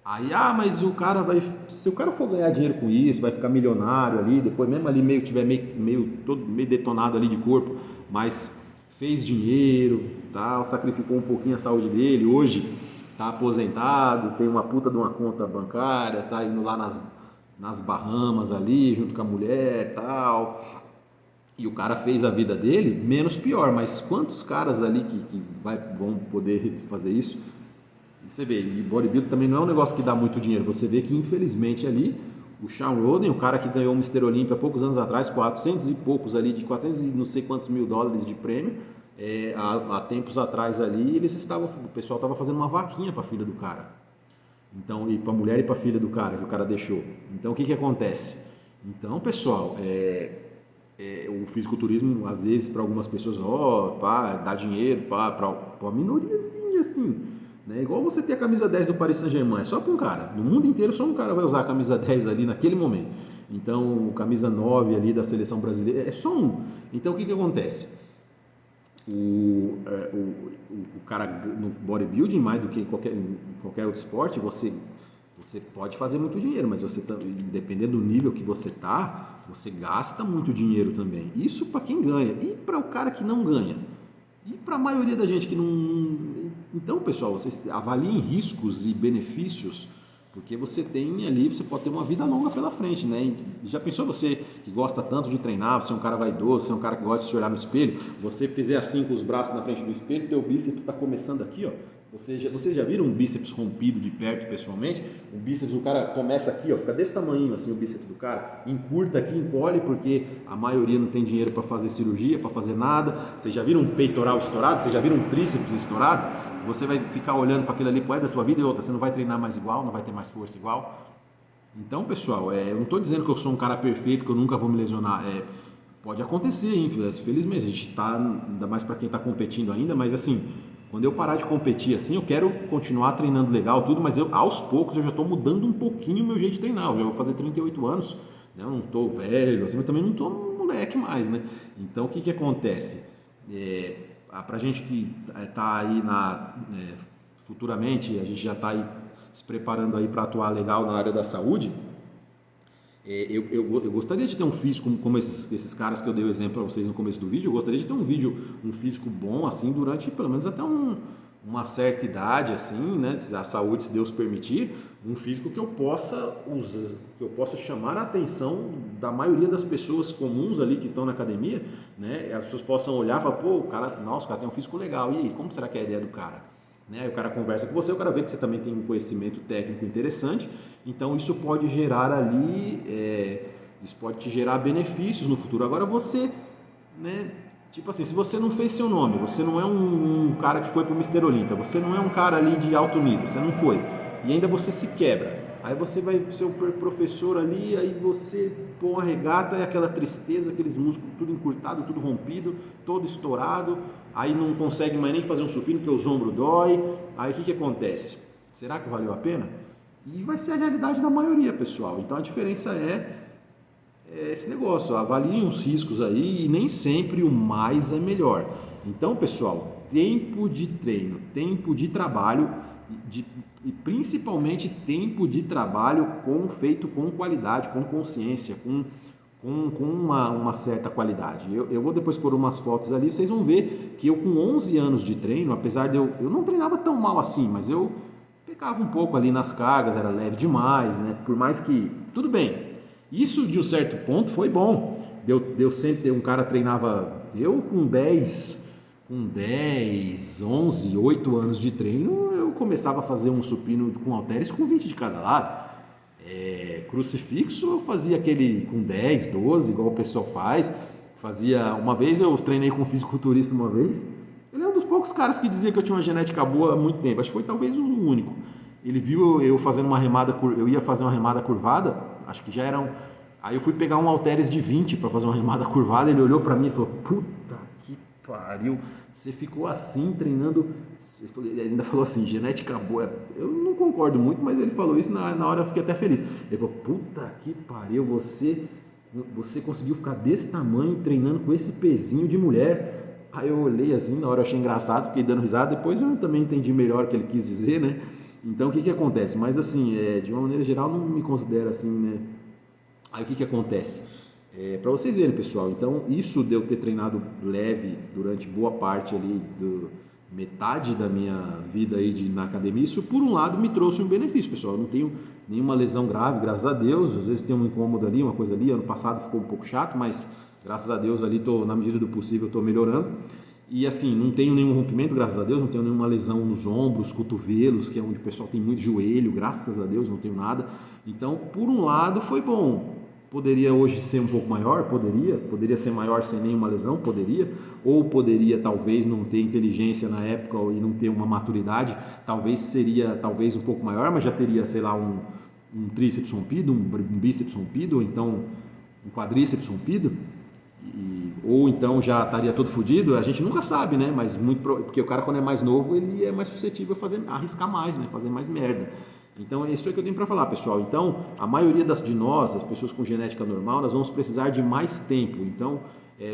Aí, mas o cara se o cara for ganhar dinheiro com isso, vai ficar milionário ali, depois mesmo ali tiver meio detonado ali de corpo, mas fez dinheiro, sacrificou um pouquinho a saúde dele, hoje está aposentado, tem uma puta de uma conta bancária, está indo lá nas Bahamas ali, junto com a mulher, tal, e o cara fez a vida dele menos pior. Mas quantos caras ali que vão poder fazer isso? E você vê, e bodybuilding também não é um negócio que dá muito dinheiro, você vê que infelizmente ali o Sean Roden, o cara que ganhou o Mr. Olympia há poucos anos atrás, 400 e poucos ali, de 400 e não sei quantos mil dólares de prêmio, há tempos atrás ali, o pessoal estava fazendo uma vaquinha para a filha do cara. Então, e para a mulher e para a filha do cara, que o cara deixou. Então, o que acontece? Então, pessoal, o fisiculturismo, às vezes, para algumas pessoas, dá dinheiro para uma minoriazinha assim. Né? Igual você ter a camisa 10 do Paris Saint-Germain, é só para um cara. No mundo inteiro, só um cara vai usar a camisa 10 ali naquele momento. Então, camisa 9 ali da seleção brasileira, é só um. Então, o que acontece? o cara no bodybuilding, mais do que em qualquer outro esporte, você pode fazer muito dinheiro, mas você, dependendo do nível que você tá, você gasta muito dinheiro também. Isso para quem ganha. E para o cara que não ganha? E para a maioria da gente que não... Então, pessoal, vocês avaliem riscos e benefícios, porque você tem ali, você pode ter uma vida longa pela frente, né? Já pensou você que gosta tanto de treinar, você é um cara vaidoso, você é um cara que gosta de se olhar no espelho, você fizer assim com os braços na frente do espelho, teu bíceps está começando aqui, ó. Vocês já viram um bíceps rompido de perto pessoalmente? O bíceps do cara começa aqui, ó, fica desse tamanho assim o bíceps do cara, encurta aqui, encolhe, porque a maioria não tem dinheiro para fazer cirurgia, para fazer nada. Vocês já viram um peitoral estourado? Vocês já viram um tríceps estourado? Você vai ficar olhando para aquilo ali pro resto da tua vida e outra, você não vai treinar mais igual, não vai ter mais força igual. Então, pessoal, eu não estou dizendo que eu sou um cara perfeito, que eu nunca vou me lesionar. Pode acontecer, infelizmente, a gente está, ainda mais para quem está competindo ainda, mas assim, quando eu parar de competir assim, eu quero continuar treinando legal, tudo, mas aos poucos eu já estou mudando um pouquinho o meu jeito de treinar. Eu já vou fazer 38 anos, né? Eu não estou velho, assim, mas também não estou moleque mais, né? Então, o que acontece? Para a gente que está aí futuramente, a gente já está aí se preparando aí para atuar legal na área da saúde, eu gostaria de ter um físico como esses caras que eu dei o exemplo para vocês no começo do vídeo. Eu gostaria de ter um físico bom assim durante pelo menos até uma certa idade, assim, né? A saúde, se Deus permitir, um físico que eu possa usar, que eu possa chamar a atenção da maioria das pessoas comuns ali que estão na academia, né? As pessoas possam olhar e falar, pô, o cara tem um físico legal, e aí, como será que é a ideia do cara? Né? Aí o cara conversa com você, o cara vê que você também tem um conhecimento técnico interessante, então isso pode gerar ali, isso pode te gerar benefícios no futuro. Agora você, né? Tipo assim, se você não fez seu nome, você não é um cara que foi pro Mr. Olímpia, você não é um cara ali de alto nível, você não foi, e ainda você se quebra, aí você vai ser o professor ali, aí você põe uma regata e aquela tristeza, aqueles músculos tudo encurtado, tudo rompido, todo estourado, aí não consegue mais nem fazer um supino porque os ombros dói, aí o que acontece? Será que valeu a pena? E vai ser a realidade da maioria, pessoal. Então a diferença é esse negócio, avaliem os riscos aí, e nem sempre o mais é melhor. Então, pessoal, tempo de treino, tempo de trabalho e principalmente tempo de trabalho feito com qualidade, com consciência, com uma certa qualidade. Eu vou depois pôr umas fotos ali, vocês vão ver que eu com 11 anos de treino, apesar de eu não treinava tão mal assim, mas eu pecava um pouco ali nas cargas, era leve demais, né? Por mais que, tudo bem, isso de um certo ponto foi bom. Deu sempre ter um cara treinava, eu com 10, 11, 8 anos de treino, eu começava a fazer um supino com halteres com 20 de cada lado. Crucifixo eu fazia aquele com 10, 12, igual o pessoal faz. Uma vez eu treinei com um fisiculturista uma vez. Ele é um dos poucos caras que dizia que eu tinha uma genética boa há muito tempo. Acho que foi talvez o único. Ele viu eu fazendo uma remada, eu ia fazer uma remada curvada, acho que já eram. Aí eu fui pegar um halteres de 20 para fazer uma remada curvada, ele olhou para mim e falou: puta que pariu, você ficou assim treinando. Ele ainda falou assim: genética boa. Eu não concordo muito, mas ele falou isso, na hora eu fiquei até feliz. Ele falou: puta que pariu, você conseguiu ficar desse tamanho treinando com esse pezinho de mulher. Aí eu olhei assim, na hora eu achei engraçado, fiquei dando risada, depois eu também entendi melhor o que ele quis dizer, né? Então o que acontece? Mas assim, de uma maneira geral, não me considero assim, né? Aí o que acontece? Para vocês verem, pessoal, então isso de eu ter treinado leve durante boa parte ali, metade da minha vida aí na academia, isso por um lado me trouxe um benefício, pessoal. Eu não tenho nenhuma lesão grave, graças a Deus. Às vezes tem um incômodo ali, uma coisa ali, ano passado ficou um pouco chato, mas graças a Deus ali, na medida do possível, estou melhorando. E assim, não tenho nenhum rompimento, graças a Deus, não tenho nenhuma lesão nos ombros, cotovelos, que é onde o pessoal tem muito joelho, graças a Deus não tenho nada. Então, por um lado, foi bom. Poderia hoje ser um pouco maior? Poderia ser maior sem nenhuma lesão? Poderia. Ou poderia talvez não ter inteligência na época e não ter uma maturidade, seria um pouco maior, mas já teria, sei lá, um tríceps rompido, um bíceps rompido, ou então um quadríceps rompido. Ou então já estaria todo fodido, a gente nunca sabe, né? Mas porque o cara, quando é mais novo, ele é mais suscetível a arriscar mais, né? Fazer mais merda. Então é isso aí que eu tenho para falar, pessoal. Então, a maioria de nós, as pessoas com genética normal, nós vamos precisar de mais tempo. Então,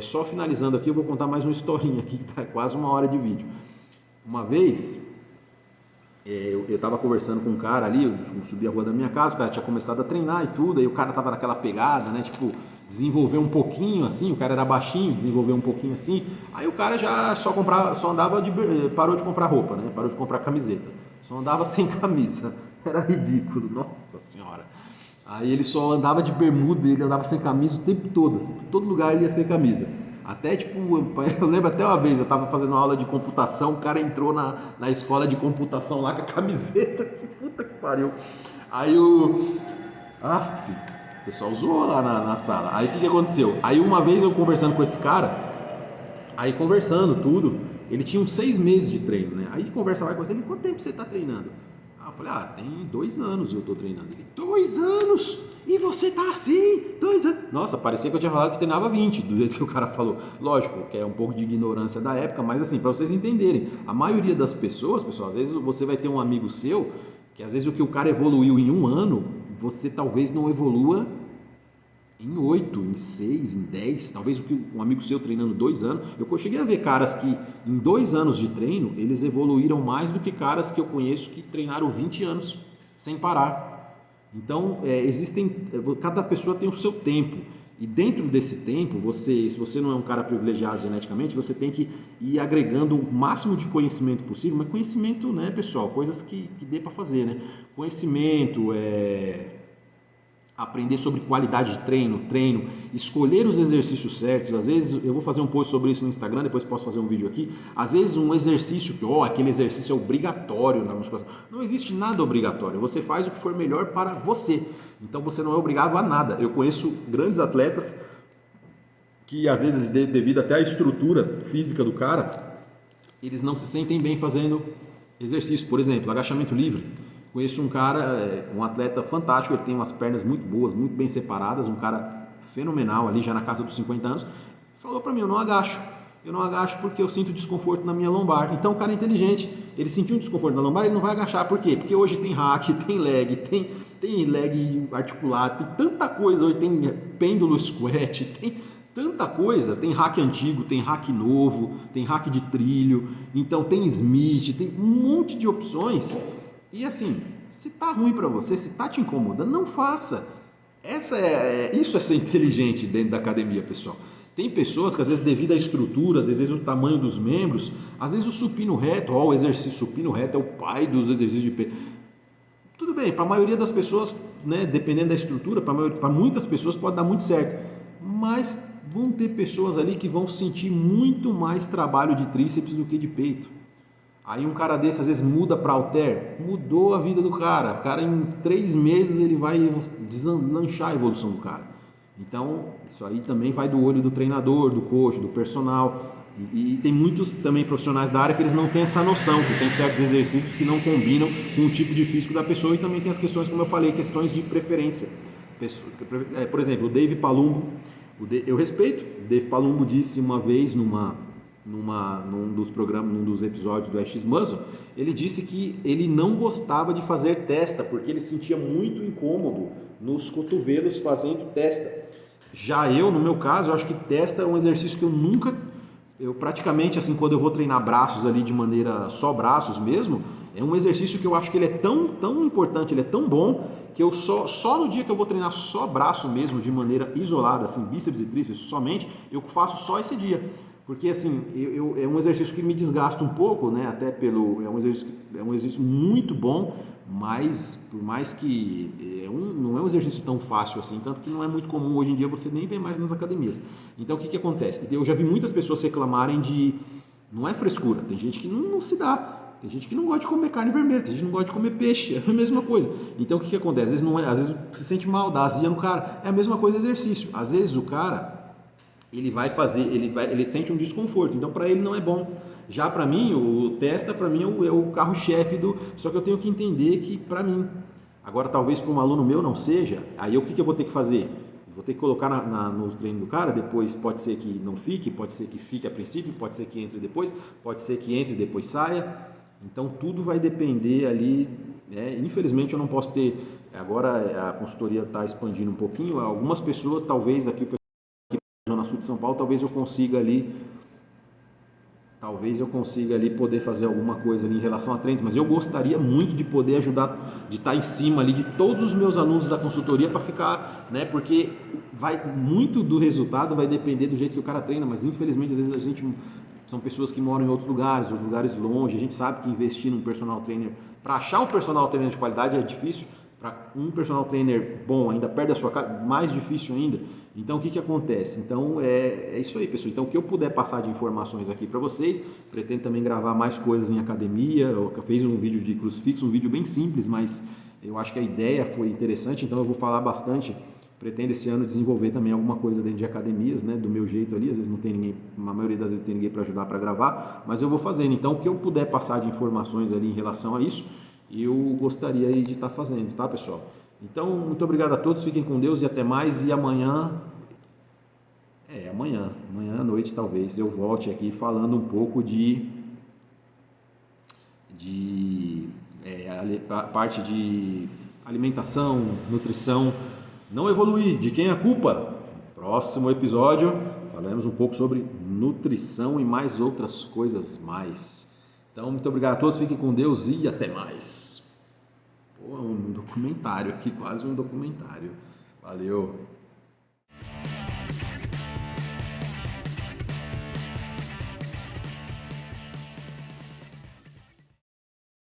Só finalizando aqui, eu vou contar mais uma historinha aqui, que está quase 1 hora de vídeo. Uma vez, eu estava conversando com um cara ali, eu subi a rua da minha casa, o cara tinha começado a treinar e tudo, aí o cara tava naquela pegada, né, tipo, desenvolver um pouquinho assim, o cara era baixinho, desenvolver um pouquinho assim, aí o cara já só andava parou de comprar roupa, né, parou de comprar camiseta, só andava sem camisa, era ridículo, nossa senhora. Aí ele só andava de bermuda, ele andava sem camisa o tempo todo, assim, em todo lugar ele ia sem camisa. Até tipo, eu lembro até uma vez, eu tava fazendo uma aula de computação, o cara entrou na escola de computação lá com a camiseta, que puta que pariu. Aí o pessoal zoou lá na sala. Aí o que aconteceu? Aí uma vez eu conversando com esse cara, aí conversando tudo, ele tinha uns 6 meses de treino, né? Aí conversa vai com ele, quanto tempo você tá treinando? Aí eu falei, tem 2 anos eu tô treinando. Ele, 2 anos? E você tá assim? 2 anos? Nossa, parecia que eu tinha falado que treinava 20, do jeito que o cara falou. Lógico, que é um pouco de ignorância da época, mas assim, para vocês entenderem, a maioria das pessoas, pessoal, às vezes você vai ter um amigo seu, que às vezes o que o cara evoluiu em 1 ano, você talvez não evolua em 8, em 6, em 10, talvez um amigo seu treinando 2 anos. Eu cheguei a ver caras que em 2 anos de treino, eles evoluíram mais do que caras que eu conheço que treinaram 20 anos sem parar. Então, cada pessoa tem o seu tempo. E dentro desse tempo, se você não é um cara privilegiado geneticamente, você tem que ir agregando o máximo de conhecimento possível, mas conhecimento, né, pessoal, coisas que dê para fazer, né? Conhecimento, aprender sobre qualidade de treino, escolher os exercícios certos. Às vezes, eu vou fazer um post sobre isso no Instagram, depois posso fazer um vídeo aqui. Às vezes um exercício aquele exercício é obrigatório na musculação. Não existe nada obrigatório, você faz o que for melhor para você. Então você não é obrigado a nada. Eu conheço grandes atletas que às vezes, devido até à estrutura física do cara, eles não se sentem bem fazendo exercício. Por exemplo, agachamento livre. Conheço um cara, um atleta fantástico, ele tem umas pernas muito boas, muito bem separadas, um cara fenomenal ali, já na casa dos 50 anos, falou para mim, eu não agacho porque eu sinto desconforto na minha lombar. Então o cara é inteligente, ele sentiu um desconforto na lombar, ele não vai agachar, por quê? Porque hoje tem hack, tem leg, tem leg articulado, tem tanta coisa, hoje tem pêndulo squat, tem tanta coisa, tem hack antigo, tem hack novo, tem hack de trilho, então tem Smith, tem um monte de opções. E assim, se tá ruim para você, se tá te incomodando, não faça. Isso é ser inteligente dentro da academia, pessoal. Tem pessoas que às vezes devido à estrutura, às vezes o tamanho dos membros, às vezes o supino reto, o exercício supino reto é o pai dos exercícios de peso. Tudo bem, para a maioria das pessoas, né, dependendo da estrutura, para muitas pessoas pode dar muito certo. Mas vão ter pessoas ali que vão sentir muito mais trabalho de tríceps do que de peito. Aí um cara desse às vezes muda para halter, mudou a vida do cara. O cara em 3 meses ele vai deslanchar a evolução do cara. Então isso aí também vai do olho do treinador, do coach, do personal. E tem muitos também profissionais da área que eles não têm essa noção, que tem certos exercícios que não combinam com o tipo de físico da pessoa e também tem as questões, como eu falei, questões de preferência. Por exemplo, o Dave Palumbo, eu respeito, o Dave Palumbo disse uma vez num dos programas, num dos episódios do X-Muscle, ele disse que ele não gostava de fazer testa, porque ele sentia muito incômodo nos cotovelos fazendo testa. Já no meu caso, eu acho que testa é um exercício que eu praticamente, assim, quando eu vou treinar braços ali de maneira só braços mesmo, é um exercício que eu acho que ele é tão importante, ele é tão bom, que eu só no dia que eu vou treinar só braço mesmo, de maneira isolada, assim, bíceps e tríceps somente, eu faço só esse dia. Porque assim, é um exercício que me desgasta um pouco, né? É um exercício muito bom, mas por mais que não é um exercício tão fácil assim, tanto que não é muito comum hoje em dia, você nem vê mais nas academias. Então o que acontece? Eu já vi muitas pessoas reclamarem não é frescura, tem gente que não se dá, tem gente que não gosta de comer carne vermelha, tem gente que não gosta de comer peixe, é a mesma coisa. Então o que acontece? Às vezes se sente mal, dá azia no cara, é a mesma coisa exercício. Às vezes o cara ele sente um desconforto, então para ele não é bom. Já para mim, o testa para mim é o carro-chefe só que eu tenho que entender que para mim, agora talvez para um aluno meu não seja, aí o que eu vou ter que fazer? Vou ter que colocar nos treinos do cara, depois pode ser que não fique, pode ser que fique a princípio, pode ser que entre depois, pode ser que entre e depois saia, então tudo vai depender ali, né? Infelizmente eu não posso ter, agora a consultoria está expandindo um pouquinho, algumas pessoas talvez aqui na Sul de São Paulo, talvez eu consiga ali poder fazer alguma coisa ali em relação a treinos, mas eu gostaria muito de poder ajudar, de estar em cima ali de todos os meus alunos da consultoria para ficar, né, porque muito do resultado vai depender do jeito que o cara treina, mas infelizmente às vezes são pessoas que moram em outros lugares longe, a gente sabe que investir num personal trainer, para achar um personal trainer de qualidade é difícil, para um personal trainer bom ainda perde a sua casa, mais difícil ainda. Então o que acontece? Então é isso aí, pessoal. Então o que eu puder passar de informações aqui para vocês, pretendo também gravar mais coisas em academia. Eu fiz um vídeo de crucifixo, um vídeo bem simples, mas eu acho que a ideia foi interessante, então eu vou falar bastante. Pretendo esse ano desenvolver também alguma coisa dentro de academias, né, do meu jeito ali. Às vezes não tem ninguém, na maioria das vezes tem ninguém para ajudar para gravar, mas eu vou fazendo. Então o que eu puder passar de informações ali em relação a isso, eu gostaria de estar fazendo, tá, pessoal? Então, muito obrigado a todos, fiquem com Deus e até mais. E amanhã à noite talvez eu volte aqui falando um pouco a parte de alimentação, nutrição. Não evoluir, de quem é a culpa? Próximo episódio falaremos um pouco sobre nutrição e mais outras coisas mais. Então, muito obrigado a todos, fiquem com Deus e até mais. Pô, um documentário aqui, quase um documentário. Valeu!